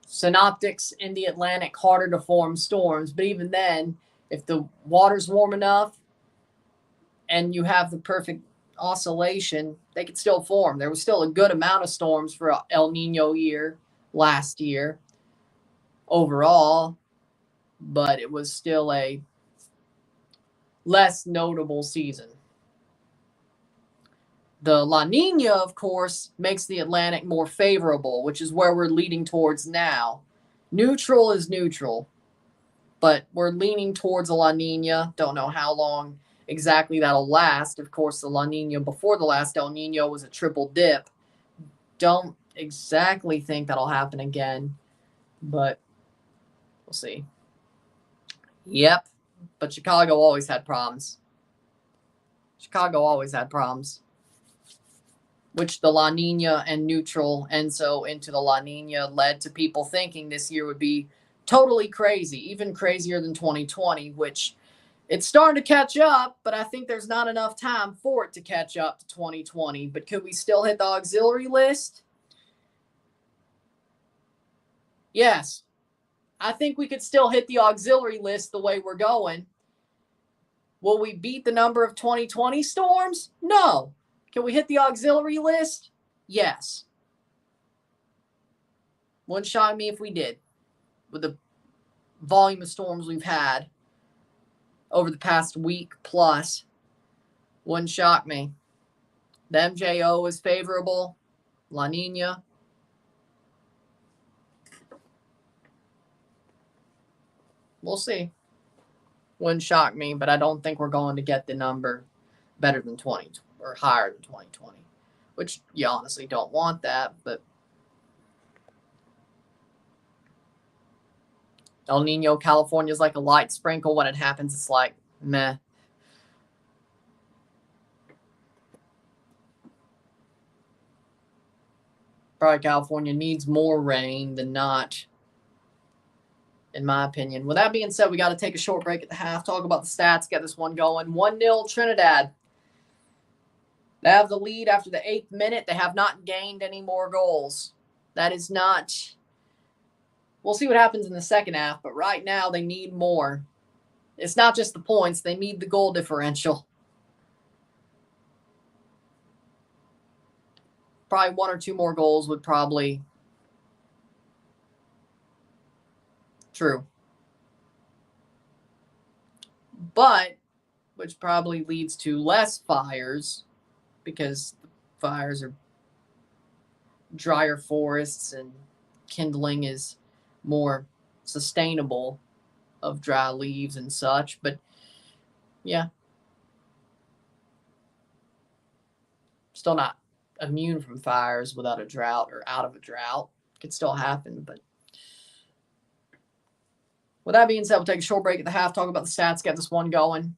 synoptics in the Atlantic harder to form storms. But even then, if the water's warm enough and you have the perfect oscillation, they could still form. There was still a good amount of storms for El Nino year last year overall, but it was still a less notable season. The La Nina, of course, makes the Atlantic more favorable, which is where we're leading towards now. Neutral is neutral, but we're leaning towards a La Nina. Don't know how long exactly that'll last. Of course, the La Nina before the last El Nino was a triple dip. Don't exactly think that'll happen again, but we'll see. Yep, but Chicago always had problems. Chicago always had problems, which the La Nina and neutral Enso into the La Nina led to people thinking this year would be totally crazy, even crazier than 2020, which it's starting to catch up, but I think there's not enough time for it to catch up to 2020. But could we still hit the auxiliary list? Yes. I think we could still hit the auxiliary list the way we're going. Will we beat the number of 2020 storms? No. Can we hit the auxiliary list? Yes. Wouldn't shock me if we did. With the volume of storms we've had over the past week plus, wouldn't shock me. The MJO is favorable. La Nina. We'll see. Wouldn't shock me, but I don't think we're going to get the number better than 20 or higher than 2020, which you honestly don't want that, but El Nino, California is like a light sprinkle. When it happens, it's like, meh. Probably California needs more rain than not, in my opinion. With that being said, we got to take a short break at the half, talk about the stats, get this one going. 1-0 Trinidad. They have the lead after the 8th minute. They have not gained any more goals. That is not... We'll see what happens in the second half, but right now they need more. It's not just the points. They need the goal differential. Probably 1 or 2 more goals would probably... True. But, which probably leads to less fires, because the fires are drier forests and kindling is more sustainable of dry leaves and such. But yeah, still not immune from fires without a drought or out of a drought. Could still happen. But with that being said, we'll take a short break at the half, talk about the stats, get this one going.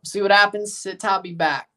See what happens. Sit tight, be back.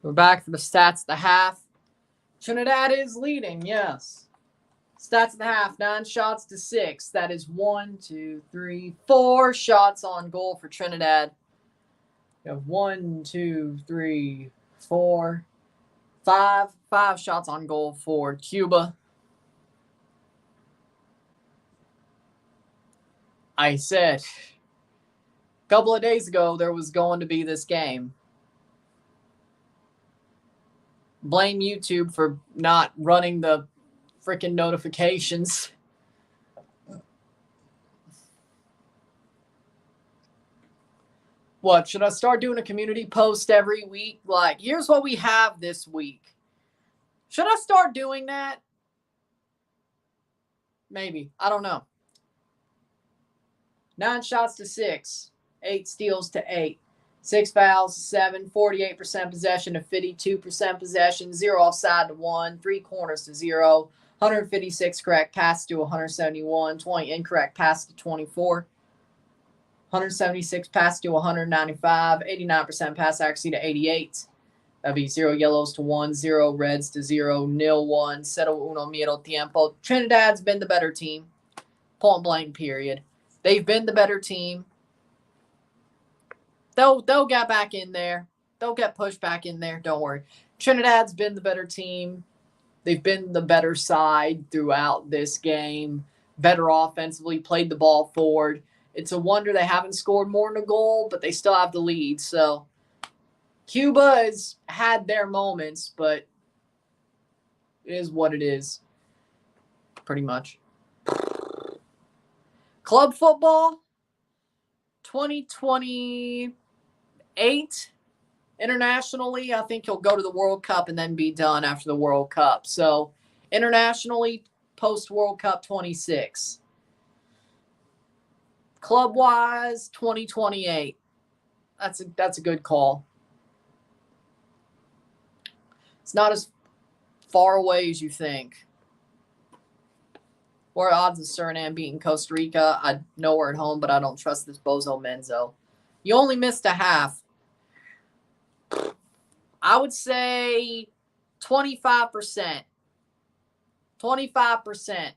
We're back for the stats at the half. Trinidad is leading, yes. Stats at the half, 9 shots to 6. That is 1, 2, 3, 4 shots on goal for Trinidad. We have 1, 2, 3, 4, 5. 5 shots on goal for Cuba. I said a couple of days ago there was going to be this game. Blame YouTube for not running the freaking notifications. What, should I start doing a community post every week? Like, here's what we have this week. Should I start doing that? Maybe. I don't know. 9 shots to 6. 8 steals to 8. 6 fouls to 7. 48% possession to 52% possession. 0 offside to 1. 3 corners to 0. 156 correct pass to 171. 20 incorrect pass to 24. 176 pass to 195. 89% pass accuracy to 88. That'd be 0 yellows to 1. 0 reds to 0. 0-1. 0-1 medio tiempo. Trinidad's been the better team. Point blank period. They've been the better team. They'll get back in there. They'll get pushed back in there. Don't worry. Trinidad's been the better team. They've been the better side throughout this game. Better offensively, played the ball forward. It's a wonder they haven't scored more than a goal, but they still have the lead. So Cuba has had their moments, but it is what it is, pretty much. Club football, 2028. Internationally, I think he'll go to the World Cup and then be done after the World Cup. So internationally, post-World Cup 26. Club-wise, 2028. That's a good call. It's not as far away as you think. What are odds of Suriname beating Costa Rica? I know we're at home, but I don't trust this Bozo Menzo. You only missed a half. I would say 25%. 25%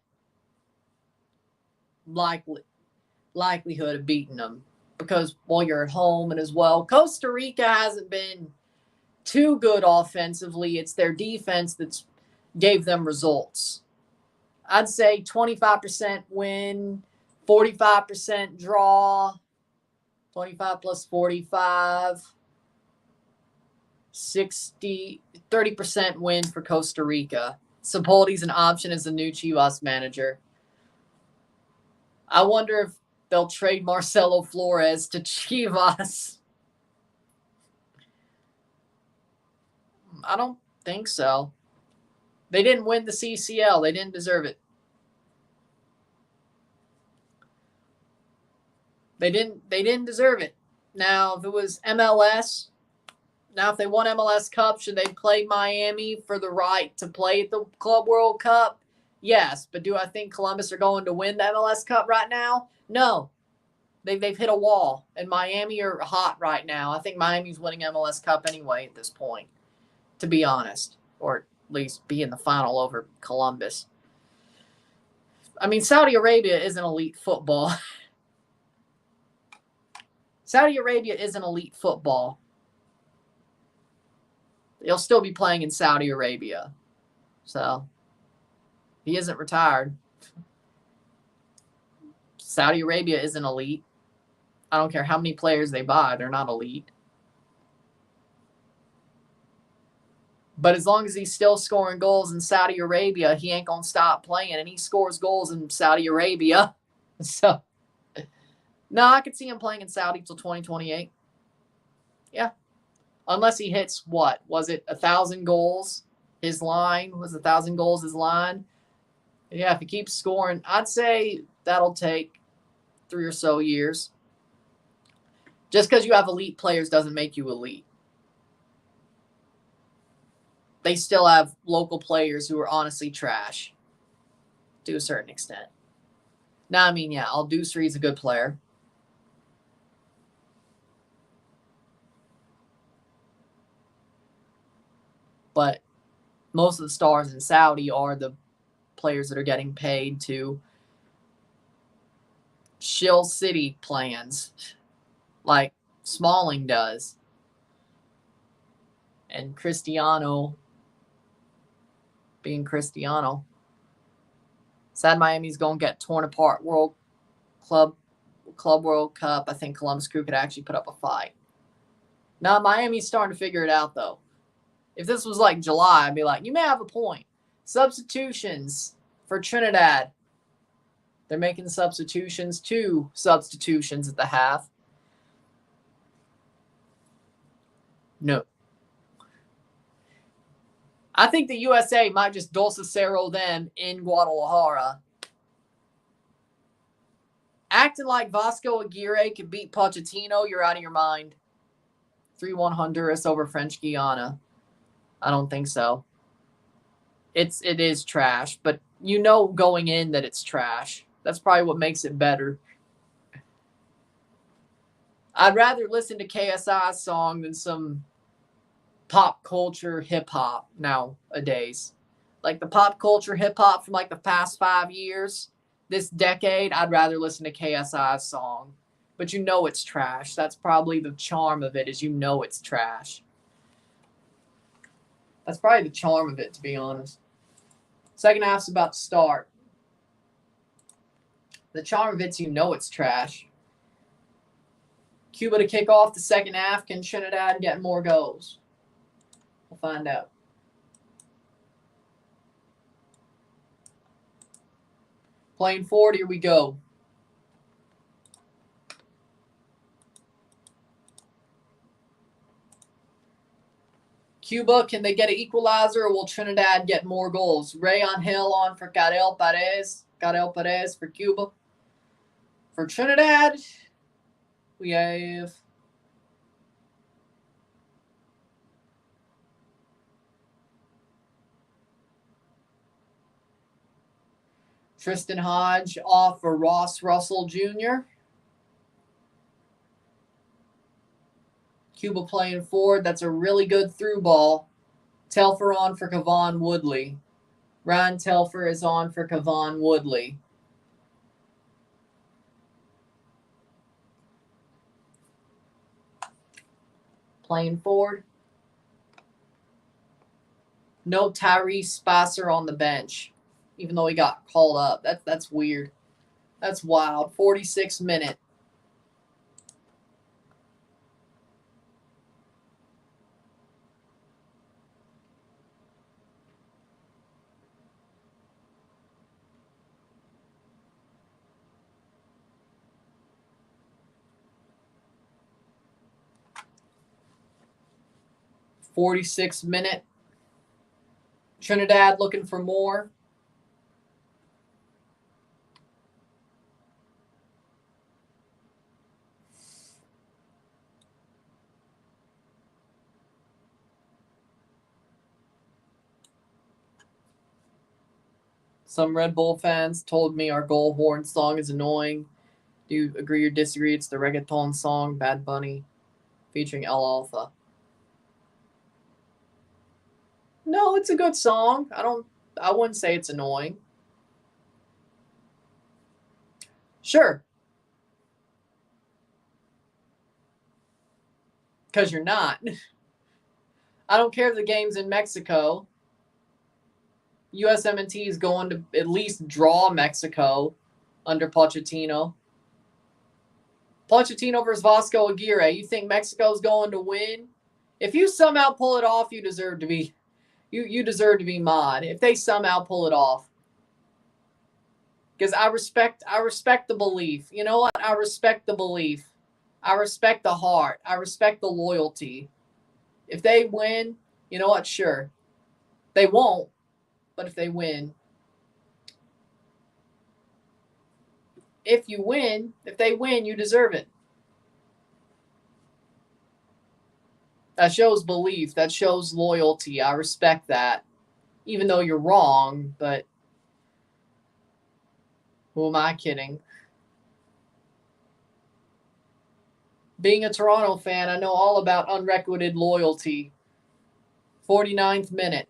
likelihood of beating them because, well, you're at home and as well. Costa Rica hasn't been too good offensively. It's their defense that's gave them results. I'd say 25% win, 45% draw, 25 plus 45, 30% win for Costa Rica. Sapoldi's an option as the new Chivas manager. I wonder if they'll trade Marcelo Flores to Chivas. I don't think so. They didn't win the CCL. They didn't deserve it. They didn't deserve it. Now, if it was MLS, if they won MLS Cup, should they play Miami for the right to play at the Club World Cup? Yes, but do I think Columbus are going to win the MLS Cup right now? No. They've hit a wall, and Miami are hot right now. I think Miami's winning MLS Cup anyway at this point, to be honest, or at least be in the final over Columbus. I mean, Saudi Arabia isn't elite football. Saudi Arabia isn't elite football. He'll still be playing in Saudi Arabia. So, he isn't retired. Saudi Arabia isn't elite. I don't care how many players they buy. They're not elite. But as long as he's still scoring goals in Saudi Arabia, he ain't going to stop playing. And he scores goals in Saudi Arabia. So, no, I could see him playing in Saudi till 2028. Yeah. Unless he hits what? Was it 1,000 goals? His line? Was 1,000 goals his line? Yeah, if he keeps scoring, I'd say that'll take 3 or so years. Just because you have elite players doesn't make you elite. They still have local players who are honestly trash to a certain extent. Now, I mean, yeah, Al-Dusri's a good player. But most of the stars in Saudi are the players that are getting paid to shill city plans like Smalling does. And Cristiano being Cristiano. Sad Miami's going to get torn apart. Club World Cup. I think Columbus Crew could actually put up a fight. Now, Miami's starting to figure it out, though. If this was like July, I'd be like, you may have a point. Substitutions for Trinidad. They're making substitutions, 2 substitutions at the half. No. I think the USA might just Dulcicero them in Guadalajara. Acting like Vasco Aguirre could beat Pochettino, you're out of your mind. 3-1 Honduras over French Guiana. I don't think so. It is trash, but you know going in that it's trash. That's probably what makes it better. I'd rather listen to KSI's song than some pop culture hip-hop nowadays. Like the pop culture hip-hop from like the past 5 years, this decade, I'd rather listen to KSI's song. But you know it's trash. That's probably the charm of it, is you know it's trash. That's probably the charm of it, to be honest. Second half's about to start. The charm of it's you know it's trash. Cuba to kick off the second half. Can Trinidad get more goals? We'll find out. Playing forward, here we go. Cuba, can they get an equalizer, or will Trinidad get more goals? Ray on Hill on for Girault Perez. Girault Perez for Cuba. For Trinidad, we have Tristan Hodge off for Ross Russell Jr. Cuba playing forward. That's a really good through ball. Telfer on for Kevon Woodley. Ryan Telfer is on for Kevon Woodley. Playing forward. No Tyrese Spicer on the bench, even though he got called up. That's weird. That's wild. 46 minute. Trinidad looking for more. Some Red Bull fans told me our goal horn song is annoying. Do you agree or disagree? It's the reggaeton song, Bad Bunny, featuring El Alfa. No, it's a good song. I wouldn't say it's annoying. Sure. Because you're not. I don't care if the game's in Mexico. USMNT is going to at least draw Mexico under Pochettino. Pochettino versus Vasco Aguirre. You think Mexico's going to win? If you somehow pull it off, you deserve to be mod. If they somehow pull it off. Because I respect the belief. You know what? I respect the belief. I respect the heart. I respect the loyalty. If they win, you know what? Sure. They won't. But if they win, if they win, you deserve it. That shows belief. That shows loyalty. I respect that. Even though you're wrong, but who am I kidding? Being a Toronto fan, I know all about unrequited loyalty. 49th minute.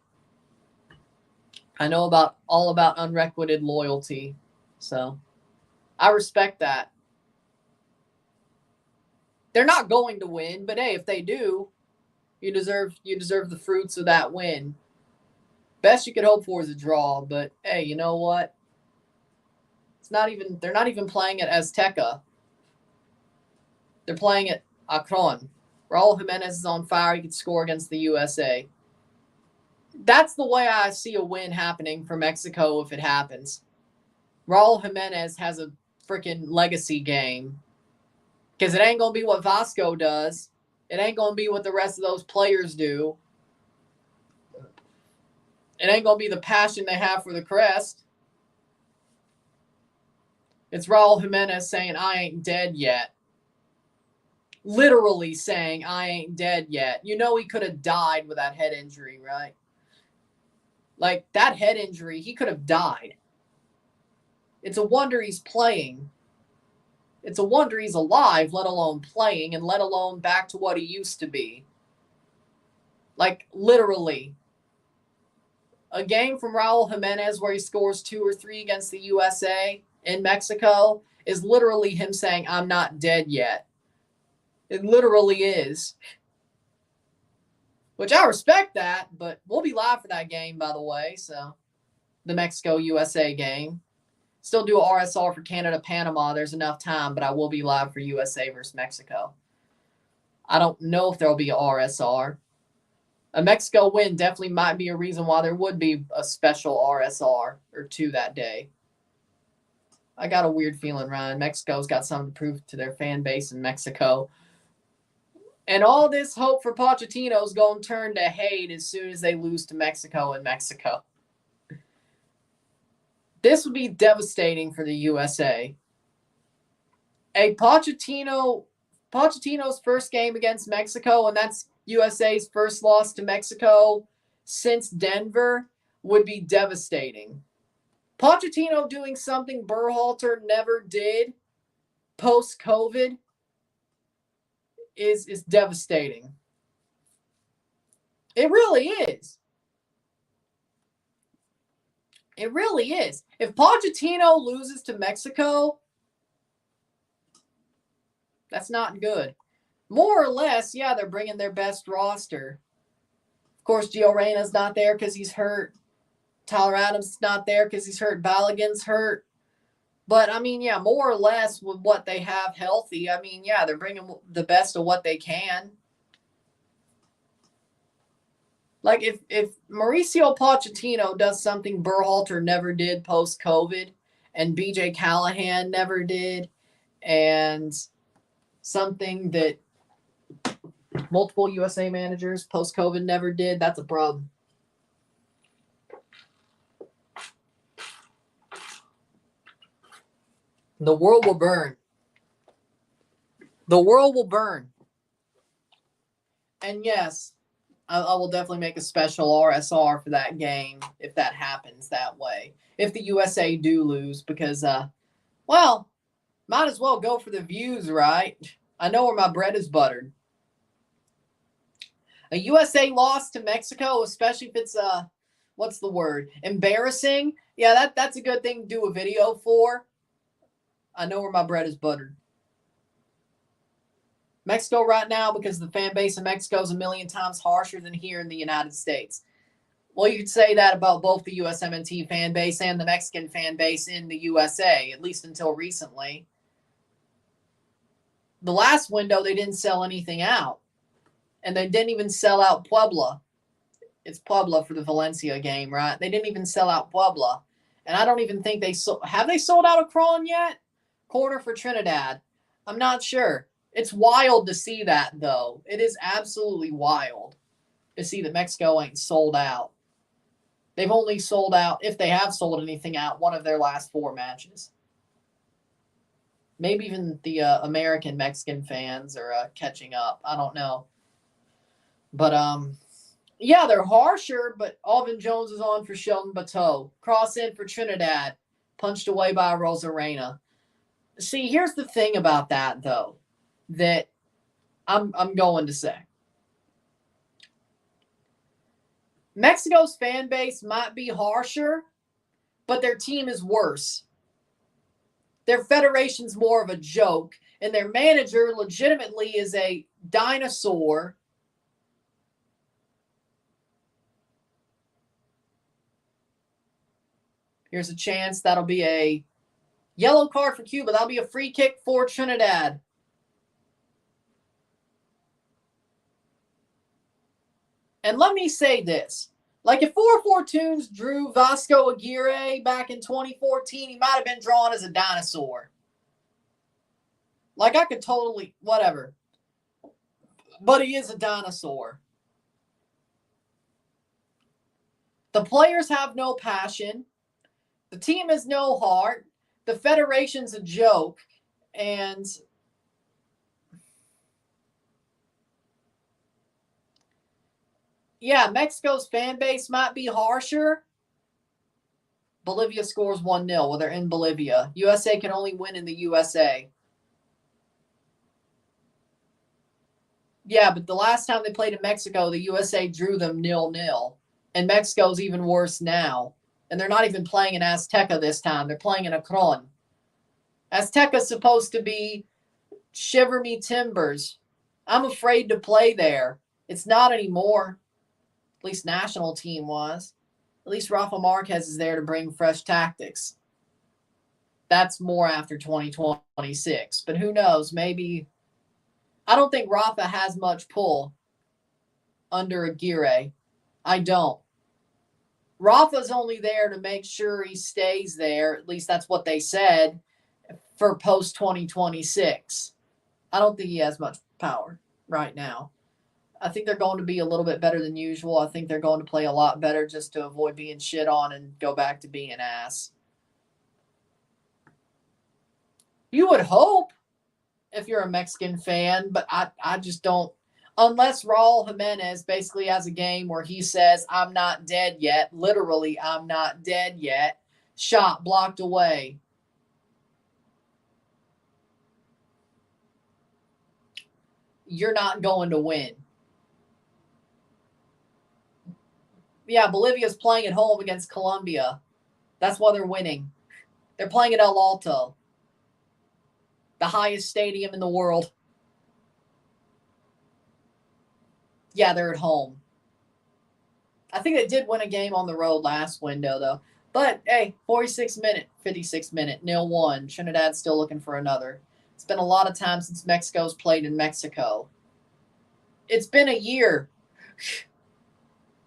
I know all about unrequited loyalty, so I respect that. They're not going to win, but hey, if they do, you deserve the fruits of that win. Best you could hope for is a draw, but hey, you know what? They're not even playing at Azteca. They're playing at Akron. Raul Jimenez is on fire. He could score against the USA. That's the way I see a win happening for Mexico if it happens. Raul Jimenez has a freaking legacy game. Because it ain't going to be what Vasco does. It ain't going to be what the rest of those players do. It ain't going to be the passion they have for the crest. It's Raul Jimenez saying, I ain't dead yet. Literally saying, I ain't dead yet. You know he could have died with that head injury, right? Like, that head injury, he could have died. It's a wonder he's playing. It's a wonder he's alive, let alone playing, and let alone back to what he used to be. Like, literally. A game from Raul Jimenez where he scores 2 or 3 against the USA in Mexico is literally him saying, I'm not dead yet. It literally is. Which I respect that, but we'll be live for that game, by the way. So, the Mexico-USA game. Still do RSR for Canada-Panama. There's enough time, but I will be live for USA versus Mexico. I don't know if there'll be a RSR. A Mexico win definitely might be a reason why there would be a special RSR or 2 that day. I got a weird feeling, Ryan. Mexico's got something to prove to their fan base in Mexico. And all this hope for Pochettino's going to turn to hate as soon as they lose to Mexico in Mexico. This would be devastating for the USA. Pochettino's first game against Mexico, and that's USA's first loss to Mexico since Denver, would be devastating. Pochettino doing something Berhalter never did post-COVID is devastating. It really is. It really is. If Pochettino loses to Mexico, that's not good. More or less, yeah, they're bringing their best roster. Of course, Gio Reyna's not there because he's hurt. Tyler Adams is not there because he's hurt. Balogun's hurt. But, I mean, yeah, more or less with what they have healthy, I mean, yeah, they're bringing the best of what they can. Like, if Mauricio Pochettino does something Berhalter never did post-COVID, and BJ Callahan never did, and something that multiple USA managers post-COVID never did, that's a problem. The world will burn. The world will burn. And yes, I will definitely make a special RSR for that game if that happens that way. If the USA do lose, because, well, might as well go for the views, right? I know where my bread is buttered. A USA loss to Mexico, especially if it's, what's the word? Embarrassing? Yeah, that's a good thing to do a video for. I know where my bread is buttered. Mexico right now, because the fan base in Mexico is a million times harsher than here in the United States. Well, you could say that about both the USMNT fan base and the Mexican fan base in the USA, at least until recently. The last window, they didn't sell anything out. And they didn't even sell out Puebla. It's Puebla for the Valencia game, right? They didn't even sell out Puebla. And I don't even think have they sold out Akron yet? Corner for Trinidad. I'm not sure. It's wild to see that, though. It is absolutely wild to see that Mexico ain't sold out. They've only sold out, if they have sold anything out, one of their last 4 matches. Maybe even the American Mexican fans are catching up. I don't know. But, yeah, they're harsher, but Alvin Jones is on for Sheldon Bateau. Cross in for Trinidad. Punched away by Rosarena. See, here's the thing about that, though, that I'm going to say. Mexico's fan base might be harsher, but their team is worse. Their federation's more of a joke, and their manager legitimately is a dinosaur. Here's a chance. That'll be a yellow card for Cuba. That'll be a free kick for Trinidad. And let me say this. Like, if Four Fortunes drew Vasco Aguirre back in 2014, he might have been drawn as a dinosaur. Like, I could totally, whatever. But he is a dinosaur. The players have no passion. The team has no heart. The federation's a joke. And yeah, Mexico's fan base might be harsher. Bolivia scores 1-0. Well, they're in Bolivia. USA can only win in the USA. Yeah, but the last time they played in Mexico, the USA drew them 0-0. And Mexico's even worse now. And they're not even playing in Azteca this time. They're playing in Akron. Azteca's supposed to be shiver me timbers. I'm afraid to play there. It's not anymore. At least national team was. At least Rafa Marquez is there to bring fresh tactics. That's more after 2026. But who knows? Maybe. I don't think Rafa has much pull under Aguirre. I don't. Rafa's only there to make sure he stays there. At least that's what they said for post-2026. I don't think he has much power right now. I think they're going to be a little bit better than usual. I think they're going to play a lot better just to avoid being shit on and go back to being ass. You would hope if you're a Mexican fan, but I just don't. Unless Raul Jimenez basically has a game where he says, I'm not dead yet. Literally, I'm not dead yet. Shot blocked away. You're not going to win. Yeah, Bolivia's playing at home against Colombia. That's why they're winning. They're playing at El Alto, the highest stadium in the world. Yeah, they're at home. I think they did win a game on the road last window, though. But, hey, 56 minute, 0-1. Trinidad's still looking for another. It's been a lot of time since Mexico's played in Mexico. It's been a year.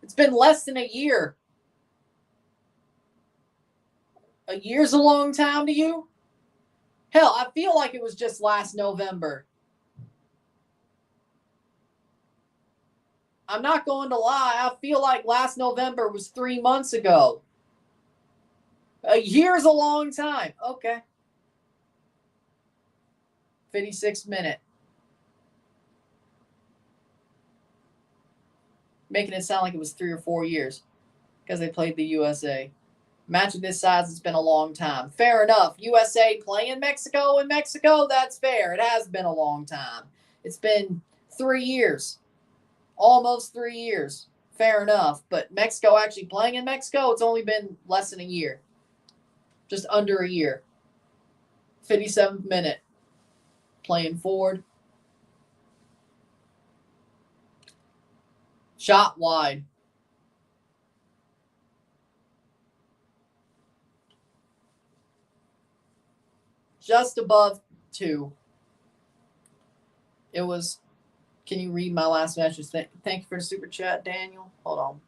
It's been less than a year. A year's a long time to you? Hell, I feel like it was just last November. I'm not going to lie. I feel like last November was 3 months ago. A year's a long time. Okay. 56 minute. Making it sound like it was 3 or 4 years because they played the USA. Match of this size, it's been a long time. Fair enough. USA playing Mexico in Mexico, that's fair. It has been a long time. It's been 3 years. Almost 3 years. Fair enough. But Mexico actually playing in Mexico, it's only been less than a year. Just under a year. 57th minute. Playing forward. Shot wide. Just above 2. It was. Can you read my last message? Thank you for the super chat, Daniel. Hold on.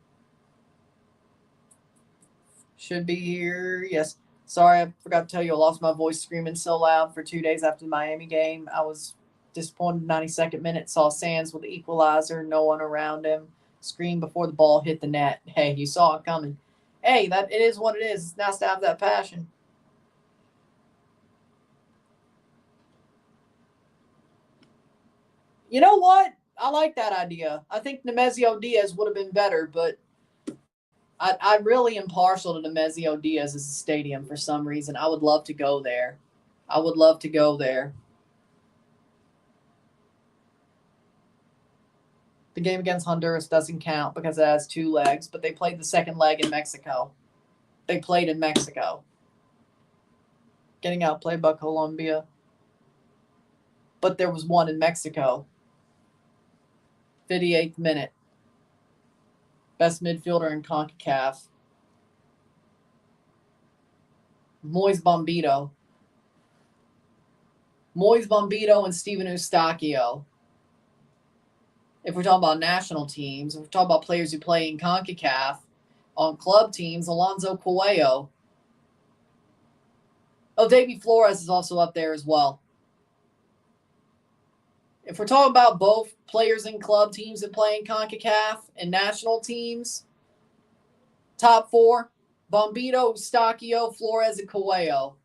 Should be here. Yes. Sorry, I forgot to tell you I lost my voice screaming so loud for 2 days after the Miami game. I was disappointed. 92nd minute. Saw Sands with the equalizer. No one around him. Screamed before the ball hit the net. Hey, you saw it coming. Hey, that it is what it is. It's nice to have that passion. You know what? I like that idea. I think Nemesio Diaz would have been better, but I really am partial to Nemesio Diaz as a stadium for some reason. I would love to go there. I would love to go there. The game against Honduras doesn't count because it has 2 legs, but they played the second leg in Mexico. They played in Mexico. Getting outplayed by Colombia. But there was one in Mexico. 58th minute. Best midfielder in CONCACAF. Moise Bombito. Moise Bombito and Steven Eustachio. If we're talking about national teams, if we're talking about players who play in CONCACAF, on club teams, Alonso Cuello. Oh, Davy Flores is also up there as well. If we're talking about both players in club teams that play in CONCACAF and national teams, top 4, Bombito, Eustachio, Flores, and Cuello.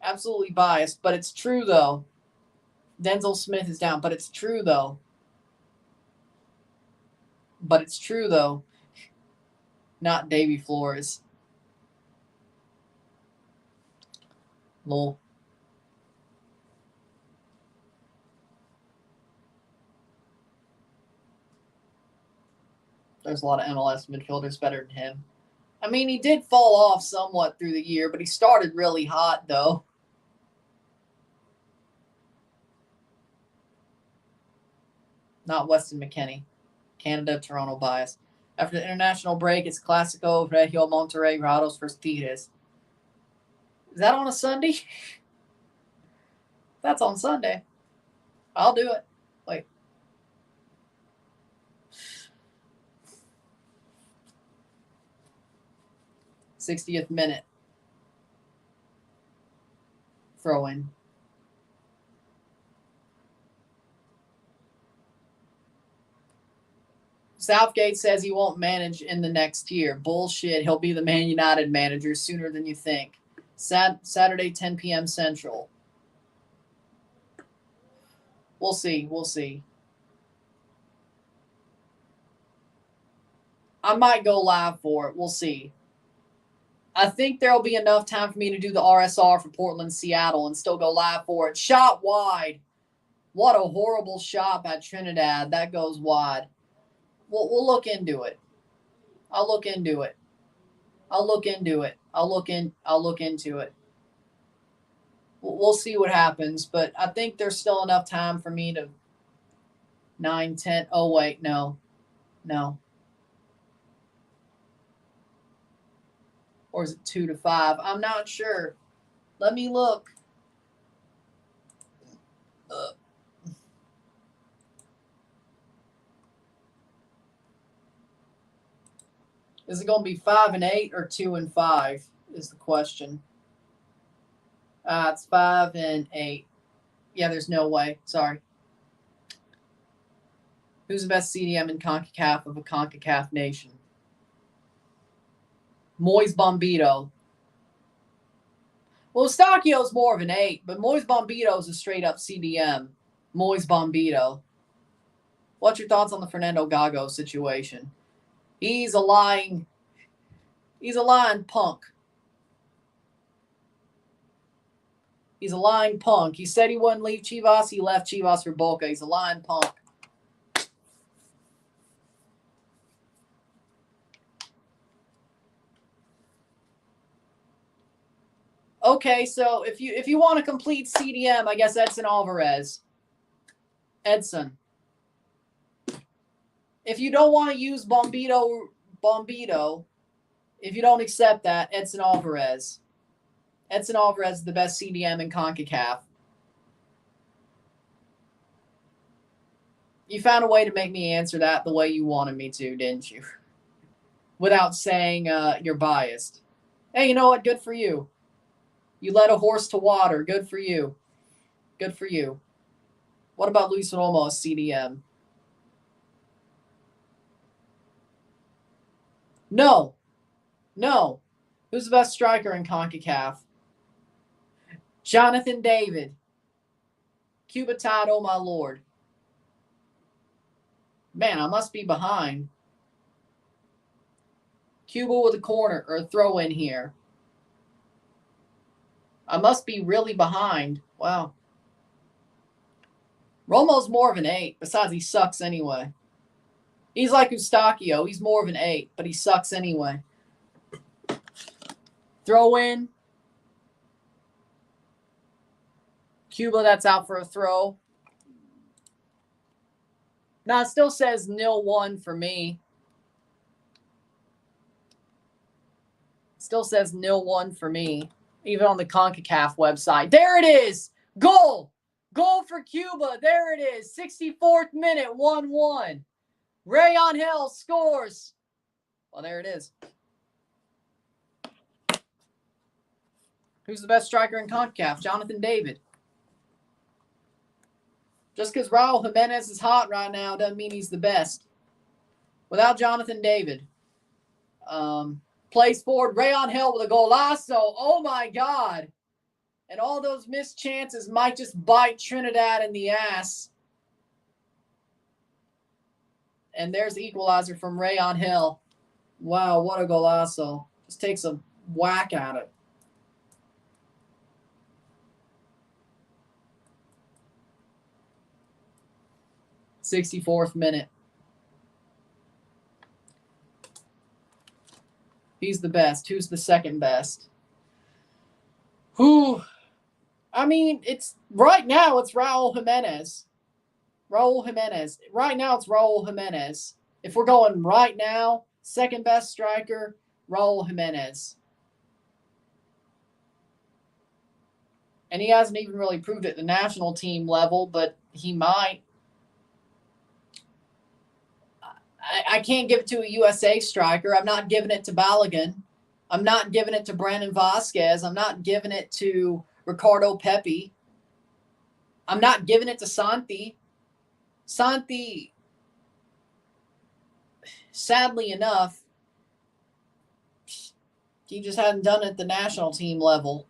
Absolutely biased, but it's true, though. Denzel Smith is down, but it's true, though. But it's true, though. Not Davy Flores. Lol. There's a lot of MLS midfielders better than him. I mean, he did fall off somewhat through the year, but he started really hot, though. Not Weston McKennie. Canada, Toronto bias. After the international break, it's Clásico Regio Monterrey Rados versus Tigres. Is that on a Sunday? That's on Sunday. I'll do it. Wait. '60th minute. Throw in. Southgate says he won't manage in the next year. Bullshit. He'll be the Man United manager sooner than you think. Saturday, 10 p.m. Central. We'll see. We'll see. I might go live for it. We'll see. I think there'll be enough time for me to do the RSR for Portland, Seattle, and still go live for it. Shot wide. What a horrible shot by Trinidad. That goes wide. We'll look into it. I'll look into it. I'll look into it. I'll look into it. We'll see what happens, but I think there's still enough time for me to 9, 10. Oh, wait, no. Or is it 2 to 5? I'm not sure. Let me look. Is it going to be 5 and 8 or 2 and 5 is the question. It's 5 and 8. Yeah, there's no way. Sorry. Who's the best CDM in CONCACAF of a CONCACAF nation? Moise Bombito. Well, Eustachio's more of an 8, but Moise Bombito is a straight-up CDM. Moise Bombito. What's your thoughts on the Fernando Gago situation? He's a lying punk. He's a lying punk. He said he wouldn't leave Chivas. He left Chivas for Boca. He's a lying punk. Okay, so if you want a complete CDM, I guess Edson Alvarez. Edson. If you don't want to use Bombito, if you don't accept that, Edson Alvarez. Edson Alvarez is the best CDM in CONCACAF. You found a way to make me answer that the way you wanted me to, didn't you? Without saying you're biased. Hey, you know what? Good for you. You led a horse to water. Good for you. Good for you. What about Luis Romo, CDM? No. Who's the best striker in CONCACAF? Jonathan David. Cuba tied, oh my lord. Man, I must be behind. Cuba with a corner or a throw in here. I must be really behind. Wow. Romo's more of an 8. Besides, he sucks anyway. He's like Eustachio. He's more of an 8, but he sucks anyway. Throw in. Cuba, that's out for a throw. No, it still says 0-1 for me. Still says 0-1 for me, even on the CONCACAF website. There it is. Goal. Goal for Cuba. There it is. 64th minute, 1-1. Rayonhill scores. Well, there it is. Who's the best striker in CONCACAF? Jonathan David. Just because Raul Jimenez is hot right now doesn't mean he's the best. Without Jonathan David. Plays forward. Rayonhill with a golazo. Oh, my God. And all those missed chances might just bite Trinidad in the ass. And there's the equalizer from Rayonhill. Wow, what a golazo. Just takes a whack at it. '64th minute. He's the best. Who's the second best? Who? I mean, it's right now it's Raul Jimenez. Raul Jimenez. Right now it's Raul Jimenez. If we're going right now, second best striker, Raul Jimenez. And he hasn't even really proved it at the national team level, but he might. I can't give it to a USA striker. I'm not giving it to Balogun. I'm not giving it to Brandon Vasquez. I'm not giving it to Ricardo Pepi. I'm not giving it to Santi. Santi, sadly enough, he just hadn't done it at the national team level.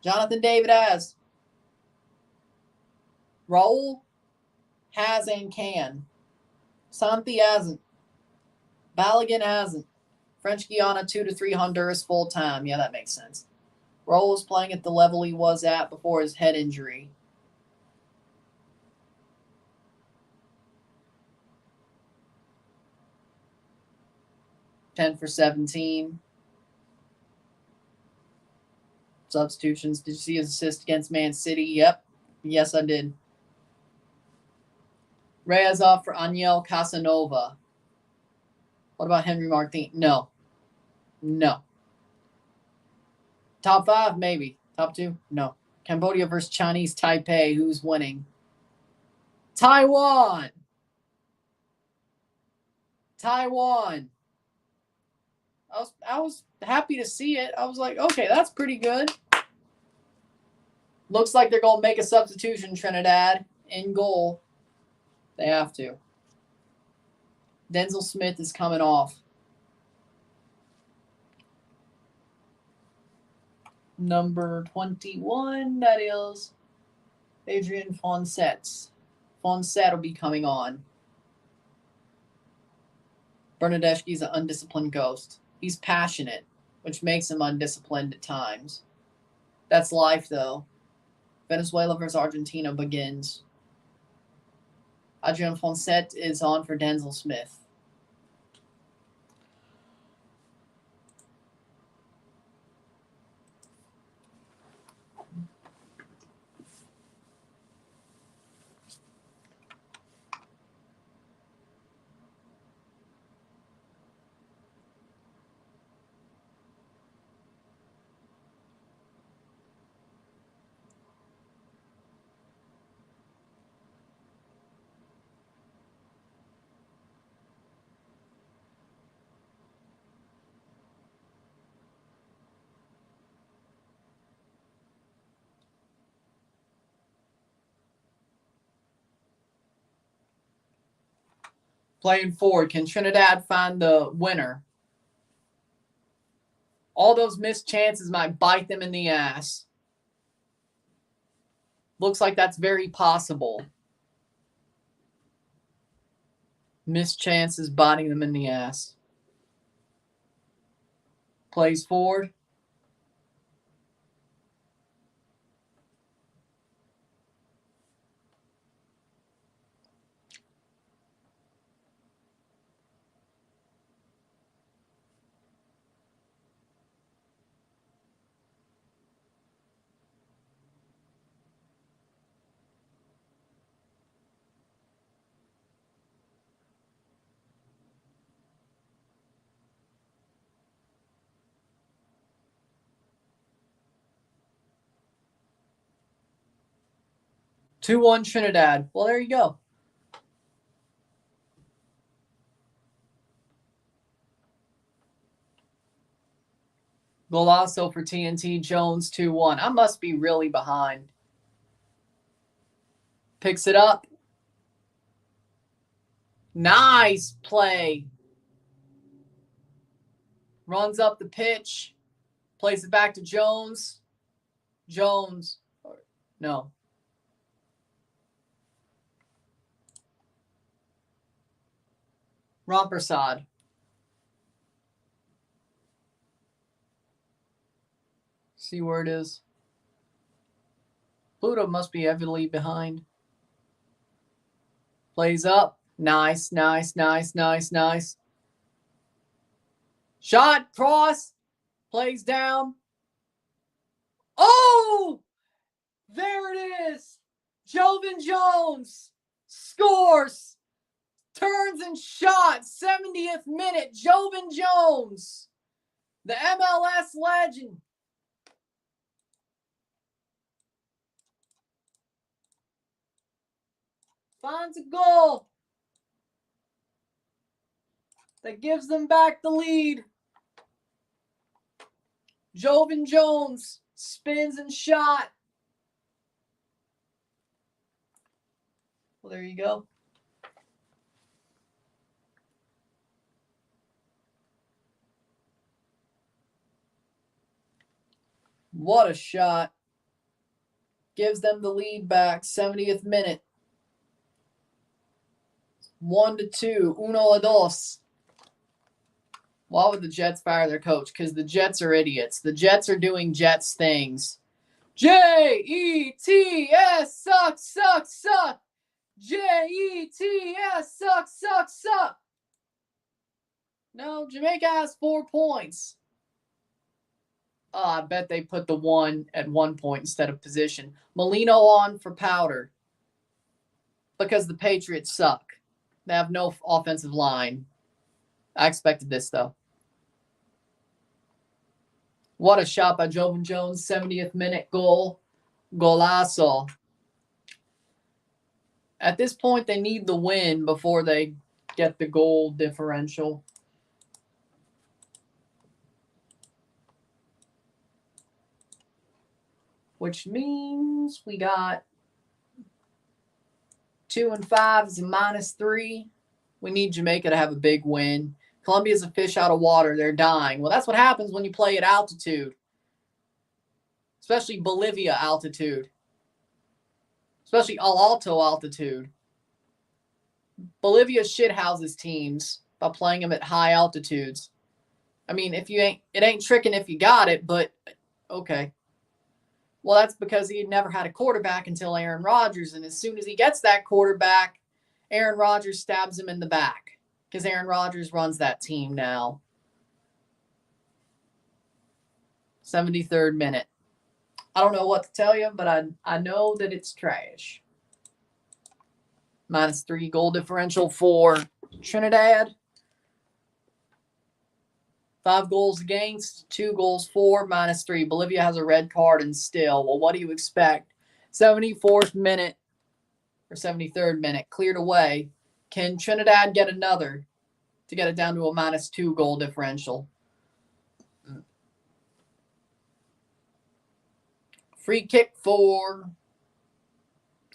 Jonathan David has. Raul has and can. Santi hasn't. Balogun hasn't. French Guiana 2-3 Honduras full time. Yeah, that makes sense. Raul was playing at the level he was at before his head injury. $10 for 17. Substitutions. Did you see his assist against Man City? Yep. Yes, I did. Reyes off for Aniel Casanova. What about Henry Martin? No. No. Top 5, maybe. Top 2? No. Cambodia versus Chinese Taipei. Who's winning? Taiwan. Taiwan. I was happy to see it. I was like, okay, that's pretty good. Looks like they're going to make a substitution, Trinidad, in goal. They have to. Denzel Smith is coming off. Number 21, that is Adrian Fonset. Fonset will be coming on. Bernadeschi's an undisciplined ghost. He's passionate, which makes him undisciplined at times. That's life, though. Venezuela versus Argentina begins. Adrian Fonset is on for Denzel Smith. Playing forward, can Trinidad find the winner? All those missed chances might bite them in the ass. Looks like that's very possible. Missed chances biting them in the ass. Plays forward. 2-1 Trinidad. Well, there you go. Golasso for TNT. Jones 2-1. I must be really behind. Picks it up. Nice play. Runs up the pitch. Plays it back to Jones. Jones. No. Rampersad. See where it is. Pluto must be heavily behind. Plays up. Nice, nice, nice, nice, nice. Shot, cross. Plays down. Oh! There it is. Jovan Jones scores. Turns and shot. 70th minute. Jovan Jones. The MLS legend. Finds a goal that gives them back the lead. Jovan Jones spins and shot. Well, there you go. What a shot. Gives them the lead back. 70th minute. 1-2. 1-2. Why would the Jets fire their coach? Because the Jets are idiots. The Jets are doing Jets things. Jets suck, suck, suck. Jets suck, suck, suck. No, Jamaica has 4 points. Oh, I bet they put the 1 at 1 point instead of position. Molino on for Powder. Because the Patriots suck. They have no offensive line. I expected this, though. What a shot by Jovan Jones. 70th minute goal. Golasso. At this point, they need the win before they get the goal differential. Which means we got 2 and 5 is a -3. We need Jamaica to have a big win. Colombia's a fish out of water. They're dying. Well, that's what happens when you play at altitude. Especially Bolivia altitude. Especially Al Alto altitude. Bolivia shithouses teams by playing them at high altitudes. I mean, it ain't tricking if you got it, but okay. Well, that's because he had never had a quarterback until Aaron Rodgers, and as soon as he gets that quarterback, Aaron Rodgers stabs him in the back because Aaron Rodgers runs that team now. 73rd minute. I don't know what to tell you, but I know that it's trash. -3 goal differential for Trinidad. 5 goals against, 2 goals for, -3. Bolivia has a red card and still. Well, what do you expect? 74th minute or 73rd minute, cleared away. Can Trinidad get another to get it down to a -2 goal differential? Free kick for,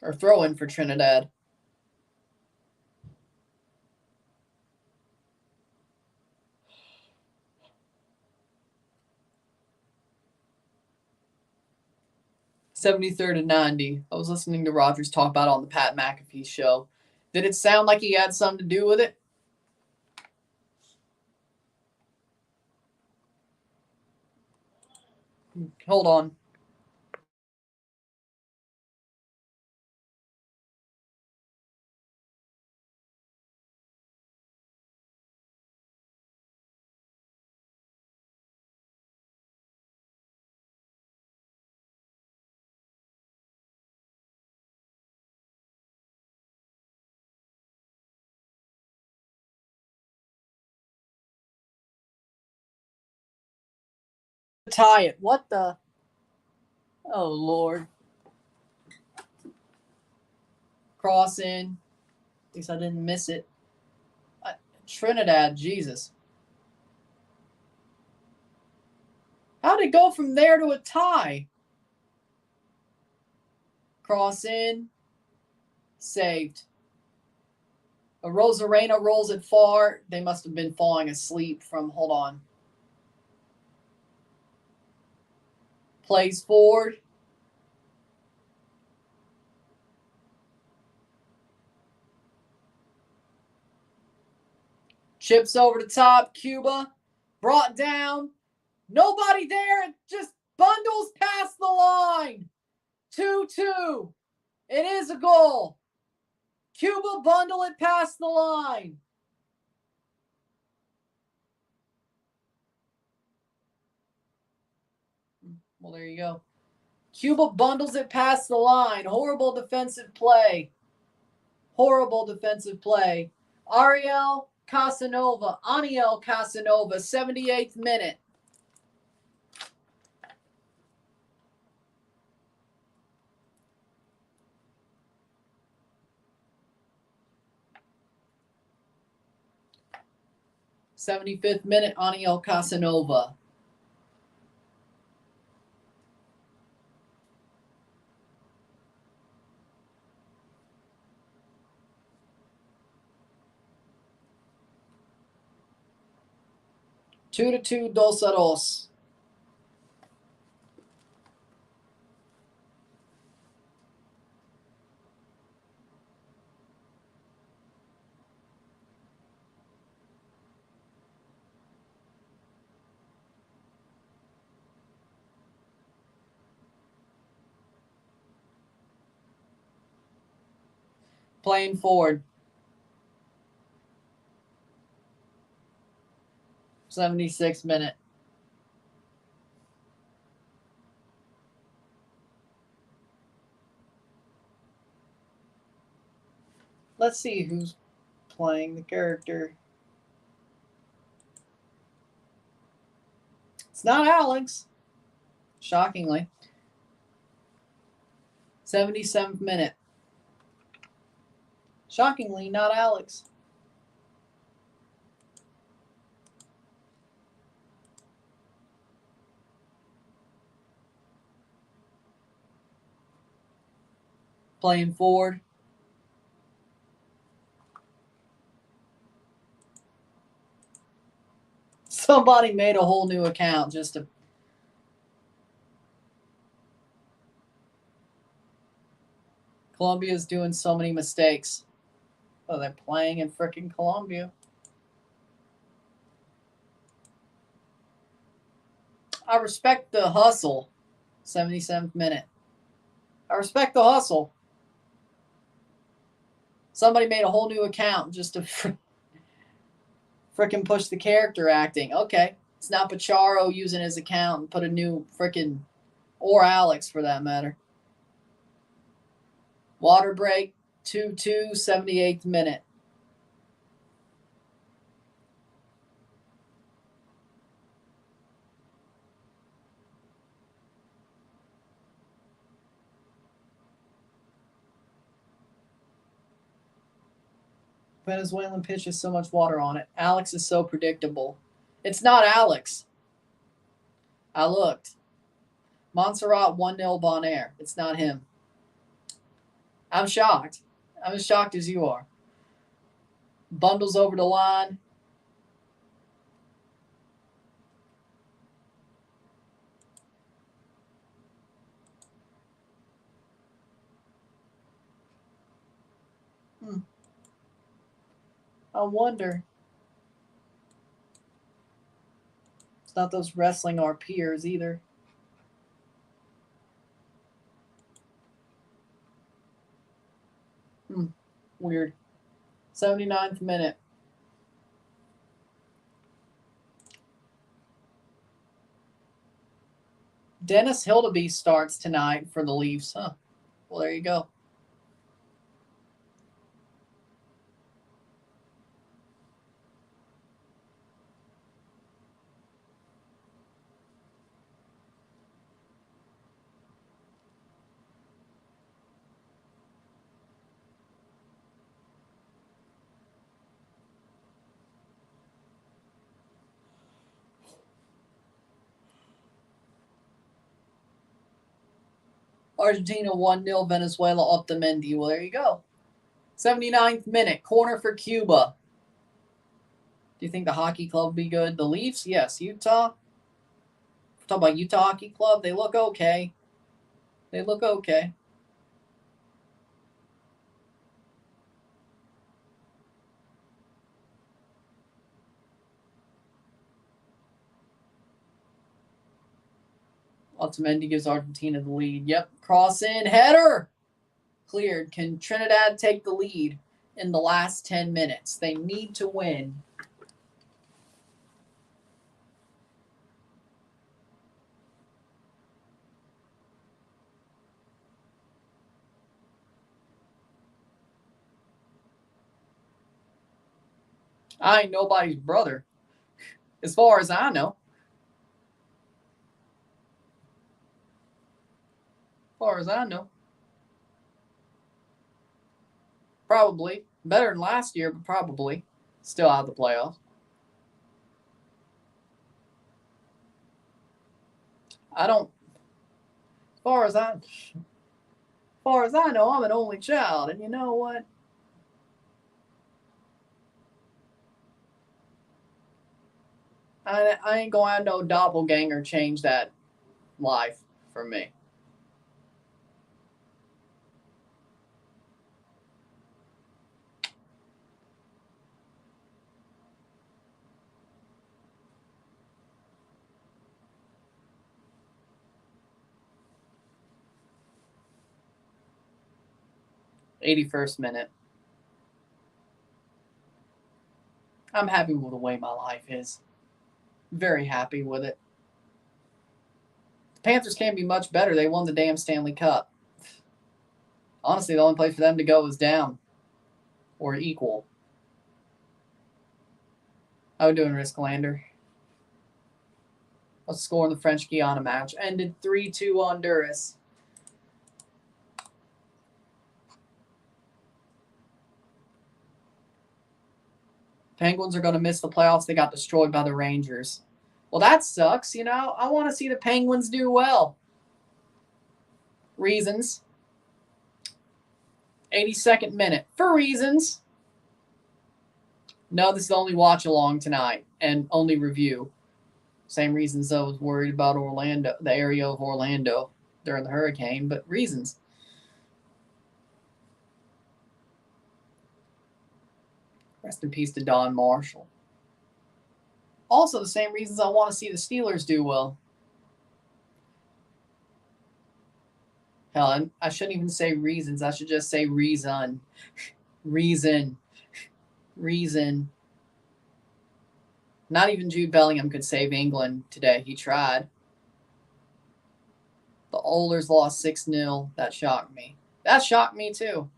or throw in for Trinidad. '73rd and 90. I was listening to Rodgers talk about it on the Pat McAfee show. Did it sound like he had something to do with it? Hold on. Tie it. What the? Oh, Lord. Cross in. At least I didn't miss it. Trinidad, Jesus. How'd it go from there to a tie? Cross in. Saved. A Rosarena rolls it far. They must have been falling asleep from, hold on. Plays forward. Chips over the top. Cuba. Brought down. Nobody there. It just bundles past the line. 2-2. It is a goal. Cuba bundle it past the line. Well, there you go. Cuba bundles it past the line. Horrible defensive play. Horrible defensive play. Aniel Casanova, 78th minute. '75th minute, Aniel Casanova. Two to 2-2. Playing forward. 76th minute. Let's see who's playing the character. It's not Alex. Shockingly. 77th minute. Shockingly, not Alex. Playing forward. Somebody made a whole new account just to... Colombia's doing so many mistakes. Oh, they're playing in frickin' Colombia. I respect the hustle. 77th minute. I respect the hustle. Somebody made a whole new account just to frickin' push the character acting. Okay. It's not Pacharo using his account and put a new frickin'... Or Alex, for that matter. Water break. 2-2, 78th minute. Venezuelan pitch has so much water on it. Alex is so predictable. It's not Alex. I looked. Montserrat 1-0 Bonaire. It's not him. I'm shocked. I'm as shocked as you are. Bundles over the line. I wonder. It's not those wrestling our peers either. Weird. 79th minute. Dennis Hildeby starts tonight for the Leafs, huh? Well, there you go. Argentina 1-0, Venezuela Otamendi. Well, there you go. 79th minute, corner for Cuba. Do you think the hockey club will be good? The Leafs? Yes. Utah? We're talking about Utah Hockey Club. They look okay. They look okay. Otamendi gives Argentina the lead. Yep. Cross in. Header. Cleared. Can Trinidad take the lead in the last 10 minutes? They need to win. I ain't nobody's brother, as far as I know. As far as I know. Probably. Better than last year, but probably. Still out of the playoffs. I don't. As far as I know, I'm an only child, and you know what? I ain't going to have no doppelganger change that life for me. '81st minute. I'm happy with the way my life is. Very happy with it. The Panthers can't be much better. They won the damn Stanley Cup. Honestly, the only place for them to go is down or equal. How we doing, Risklander? What's the score in the French Guiana match? Ended 3-2 Honduras. Penguins are going to miss the playoffs. They got destroyed by the Rangers. Well, that sucks. You know, I want to see the Penguins do well. Reasons. 82nd minute. For reasons. No, this is only watch along tonight and only review. Same reasons I was worried about Orlando, the area of Orlando during the hurricane, but reasons. Rest in peace to Don Marshall. Also, the same reasons I want to see the Steelers do well. Helen, I shouldn't even say reasons. I should just say reason. Reason. Not even Jude Bellingham could save England today. He tried. The Oilers lost 6-0. That shocked me. That shocked me too.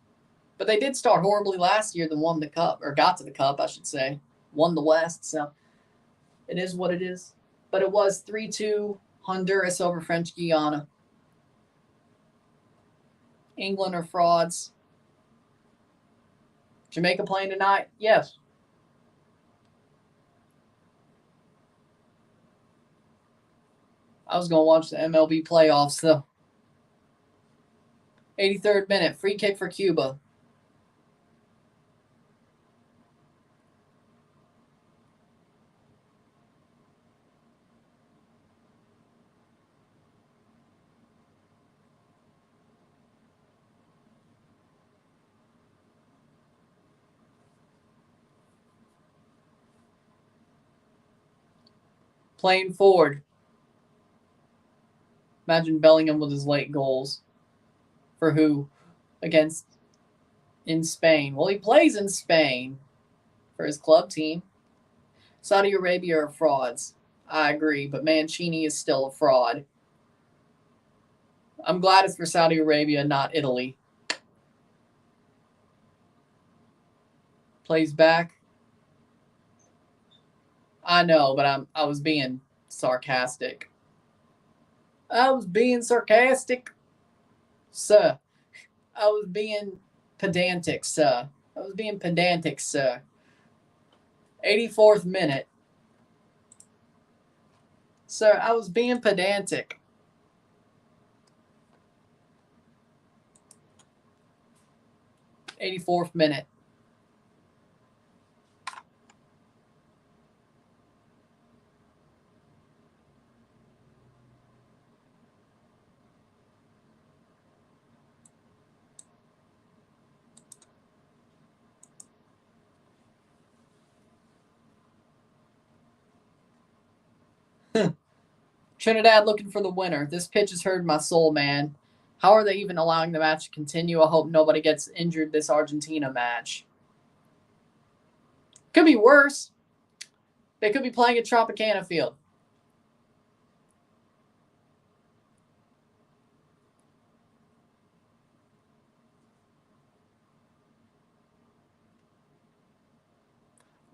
But they did start horribly last year, then won the cup, or got to the cup, I should say. Won the West, so it is what it is. But it was 3-2 Honduras over French Guiana. England are frauds. Jamaica playing tonight? Yes. I was going to watch the MLB playoffs, though. 83rd minute, free kick for Cuba. Playing forward. Imagine Bellingham with his late goals. For who? Against in Spain. Well, he plays in Spain for his club team. Saudi Arabia are frauds. I agree, but Mancini is still a fraud. I'm glad it's for Saudi Arabia, not Italy. Plays back. I know, but I was being sarcastic. Sir. I was being pedantic, sir. 84th minute. Sir, I was being pedantic. 84th minute. Trinidad looking for the winner. This pitch has hurt my soul, man. How are they even allowing the match to continue? I hope nobody gets injured this Argentina match. Could be worse. They could be playing at Tropicana Field.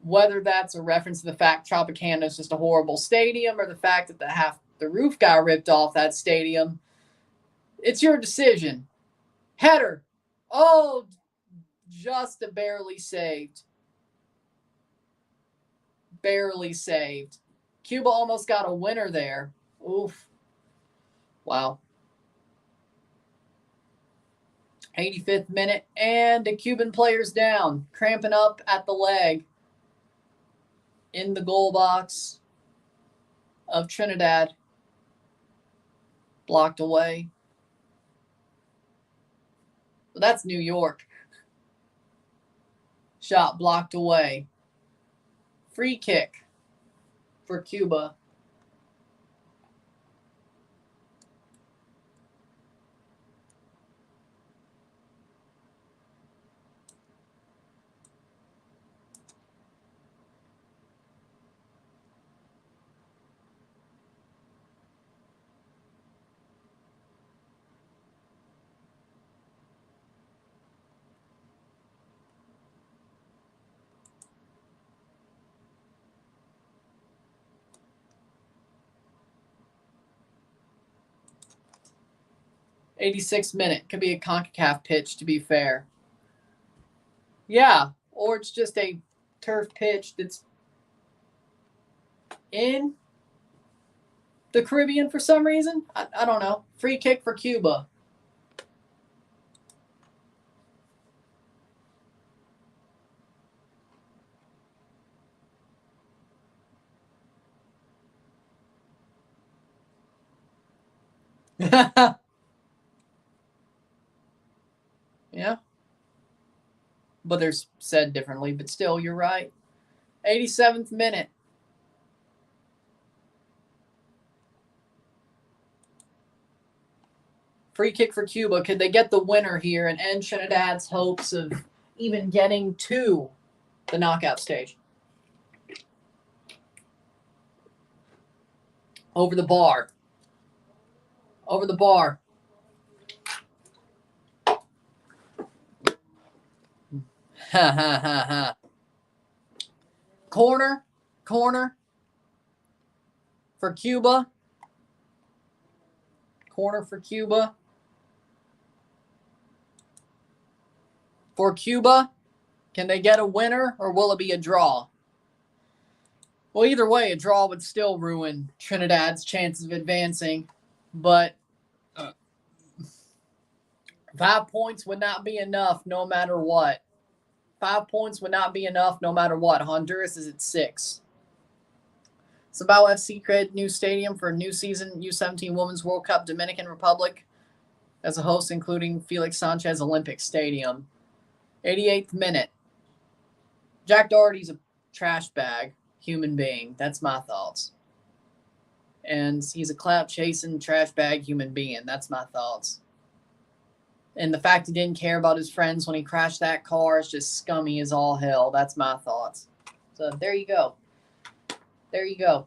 Whether that's a reference to the fact Tropicana is just a horrible stadium or the fact that the roof got ripped off that stadium, it's your decision. Header. Oh, just barely saved. Barely saved. Cuba almost got a winner there. Oof. Wow. 85th minute, and the Cuban player's down, cramping up at the leg in the goal box of Trinidad. Blocked away. Well, that's New York. Shot blocked away. Free kick for Cuba. '86th minute. Could be a CONCACAF pitch, to be fair. Yeah, or it's just a turf pitch that's in the Caribbean for some reason. I don't know. Free kick for Cuba. Yeah. But they're said differently, but still, you're right. 87th minute. Free kick for Cuba. Could they get the winner here and end Trinidad's hopes of even getting to the knockout stage? Over the bar. Over the bar. Ha ha ha ha. Corner. Corner. For Cuba. Corner for Cuba. For Cuba. Can they get a winner or will it be a draw? Well, either way, a draw would still ruin Trinidad's chances of advancing. But 5 points would not be enough no matter what. 5 points would not be enough no matter what. Honduras is at 6. Sabao FC created new stadium for a new season U17 Women's World Cup Dominican Republic as a host, including Felix Sanchez Olympic Stadium. 88th minute. Jack Doherty's a trash bag human being. That's my thoughts. And he's a clout-chasing trash bag human being. That's my thoughts. And the fact he didn't care about his friends when he crashed that car is just scummy as all hell. That's my thoughts. So there you go. There you go.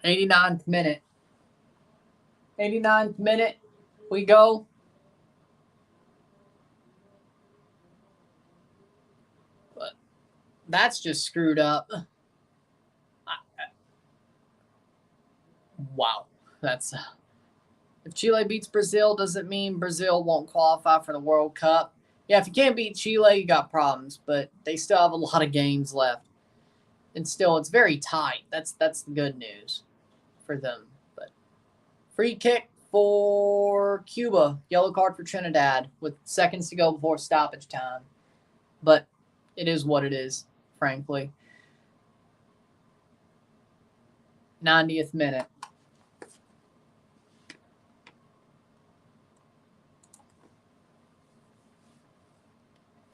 '89th minute. 89th minute. We go. That's just screwed up. Wow. That's if Chile beats Brazil, does it mean Brazil won't qualify for the World Cup? Yeah, if you can't beat Chile, you got problems, but they still have a lot of games left. And still it's very tight. That's the good news for them. But free kick for Cuba, yellow card for Trinidad with seconds to go before stoppage time. But it is what it is, frankly. 90th minute.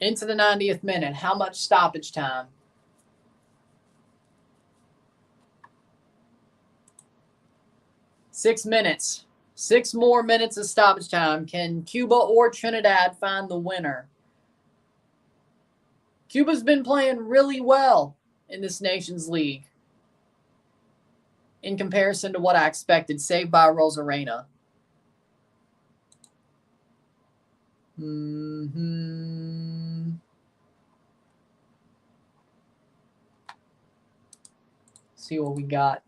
Into the 90th minute. How much stoppage time? Six minutes. 6 more minutes of stoppage time. Can Cuba or Trinidad find the winner? Cuba's been playing really well in this Nations League in comparison to what I expected, saved by Rosarena. See what we got.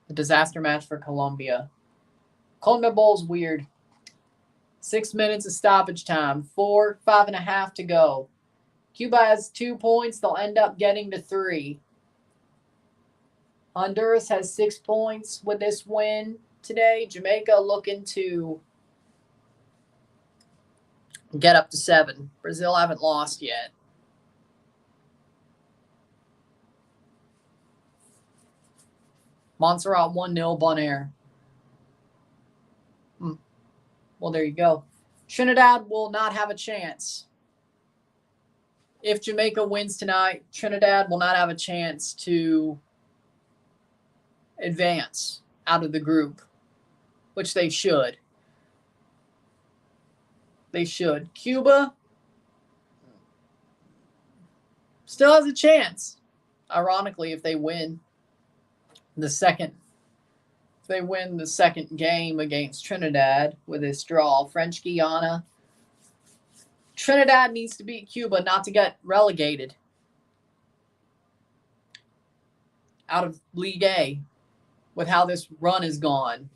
The disaster match for Colombia. Colombia Bowl's weird. 6 minutes of stoppage time. 5.5 to go. Cuba has 2 points. They'll end up getting to 3. Honduras has 6 points with this win today. Jamaica looking to get up to 7. Brazil haven't lost yet. Montserrat 1-0 Bonaire. Well, there you go. Trinidad will not have a chance. If Jamaica wins tonight, Trinidad will not have a chance to advance out of the group, which they should. They should. Cuba still has a chance, ironically, if they win the second game against Trinidad with this draw. French Guiana. Trinidad needs to beat Cuba not to get relegated out of League A with how this run is gone.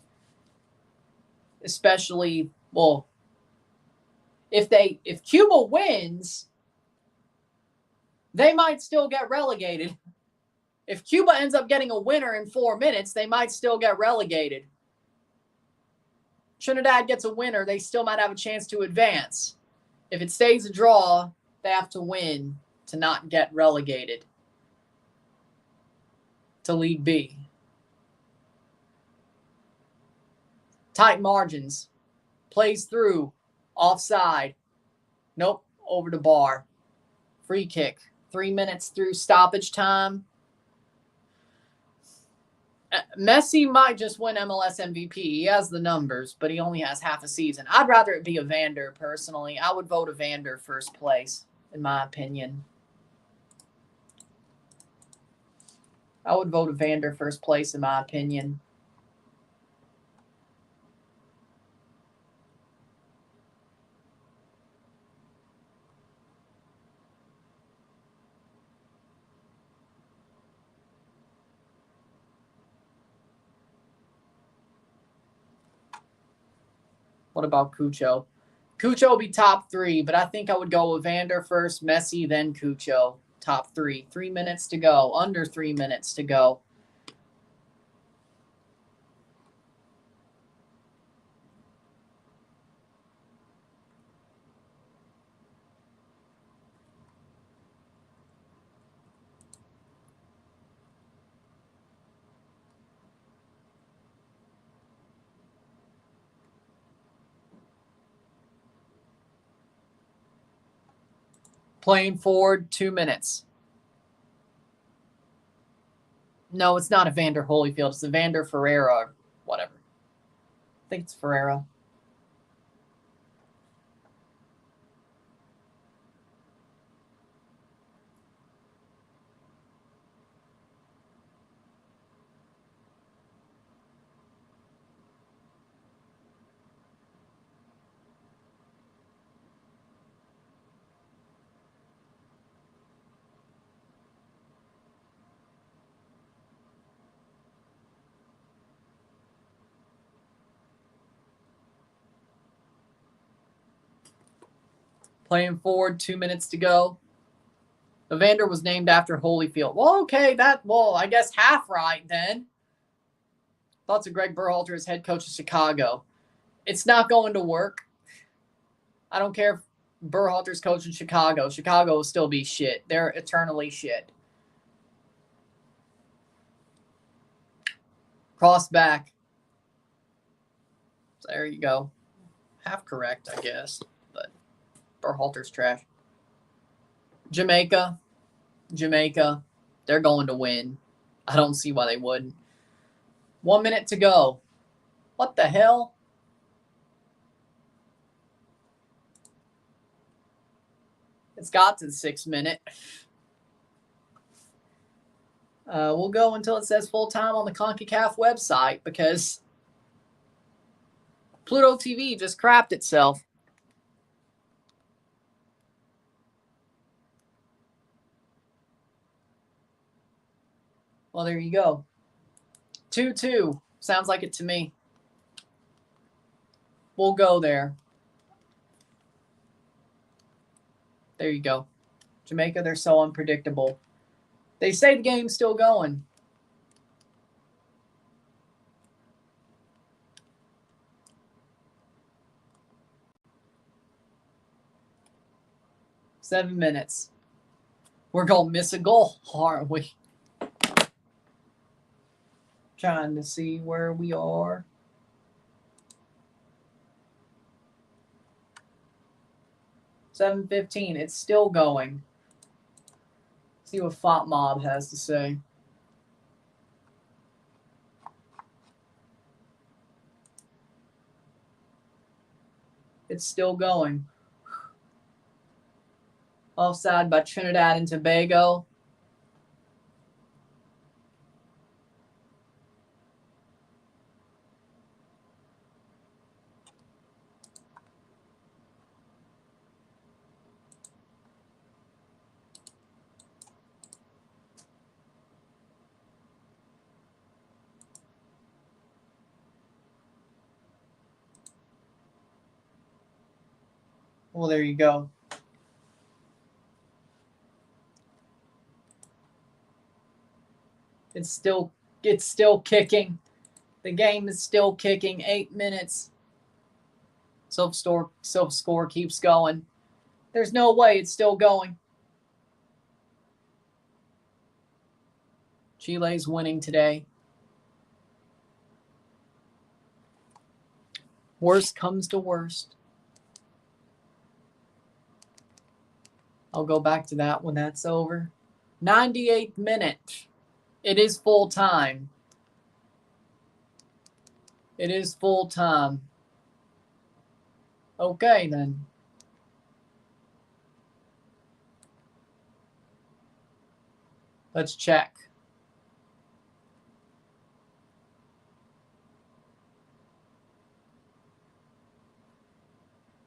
Especially, well, if Cuba wins, they might still get relegated. If Cuba ends up getting a winner in 4 minutes, they might still get relegated. Trinidad gets a winner, they still might have a chance to advance. If it stays a draw, they have to win to not get relegated to League B. Tight margins. Plays through. Offside. Nope. Over the bar. Free kick. 3 minutes through stoppage time. Messi might just win MLS MVP. He has the numbers, but he only has half a season. I'd rather it be Evander, personally. I would vote Evander first place, in my opinion. I would vote Evander first place, in my opinion. What about Cucho? Cucho will be top 3, but I think I would go Evander first, Messi, then Cucho. Top 3. 3 minutes to go. Under 3 minutes to go. Playing forward, 2 minutes. No, it's not Evander Holyfield. It's Evander Ferreira or whatever. I think it's Ferreira. Playing forward, 2 minutes to go. Evander was named after Holyfield. Well, okay, I guess half right then. Thoughts of Greg Berhalter as head coach of Chicago. It's not going to work. I don't care if Berhalter's coaching Chicago. Chicago will still be shit. They're eternally shit. Cross back. So there you go. Half correct, I guess. But Berhalter's trash. Jamaica. They're going to win. I don't see why they wouldn't. 1 minute to go. What the hell? It's got to the 6 minute. We'll go until it says full time on the CONCACAF website because Pluto TV just crapped itself. Well, there you go. 2-2. Sounds like it to me. We'll go there. There you go. Jamaica, they're so unpredictable. They say the game's still going. Seven minutes. We're going to miss a goal, aren't we? Trying to see where we are. $7:15. It's still going. See what Font Mob has to say. It's still going. Offside by Trinidad and Tobago. Well, there you go. It's still kicking. The game is still kicking. 8 minutes. Self-score keeps going. There's no way it's still going. Chile's winning today. Worst comes to worst. I'll go back to that when that's over. 98th minute. It is full time. It is full time. Okay, then. Let's check.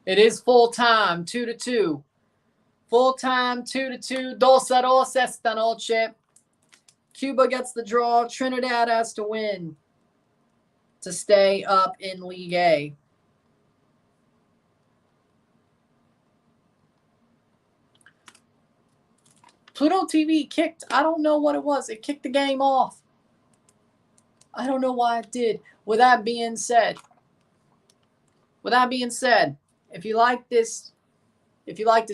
It is full time, 2-2. Full time, 2-2. 2-2 esta noche. Cuba gets the draw. Trinidad has to win to stay up in League A. Pluto TV kicked. I don't know what it was. It kicked the game off. I don't know why it did. With that being said, if you like this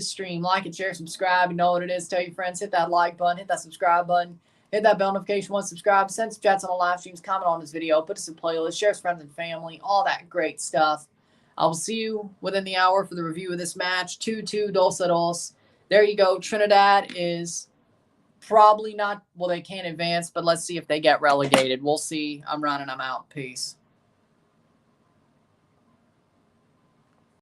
stream, like it, share, subscribe. You know what it is. Tell your friends. Hit that like button. Hit that subscribe button. Hit that bell notification once subscribed. Send some chats on the live streams. Comment on this video. Put us in playlist. Share with friends and family. All that great stuff. I will see you within the hour for the review of this match. 2-2, 2-2. There you go. Trinidad is probably not. Well, they can't advance, but let's see if they get relegated. We'll see. I'm running. I'm out. Peace.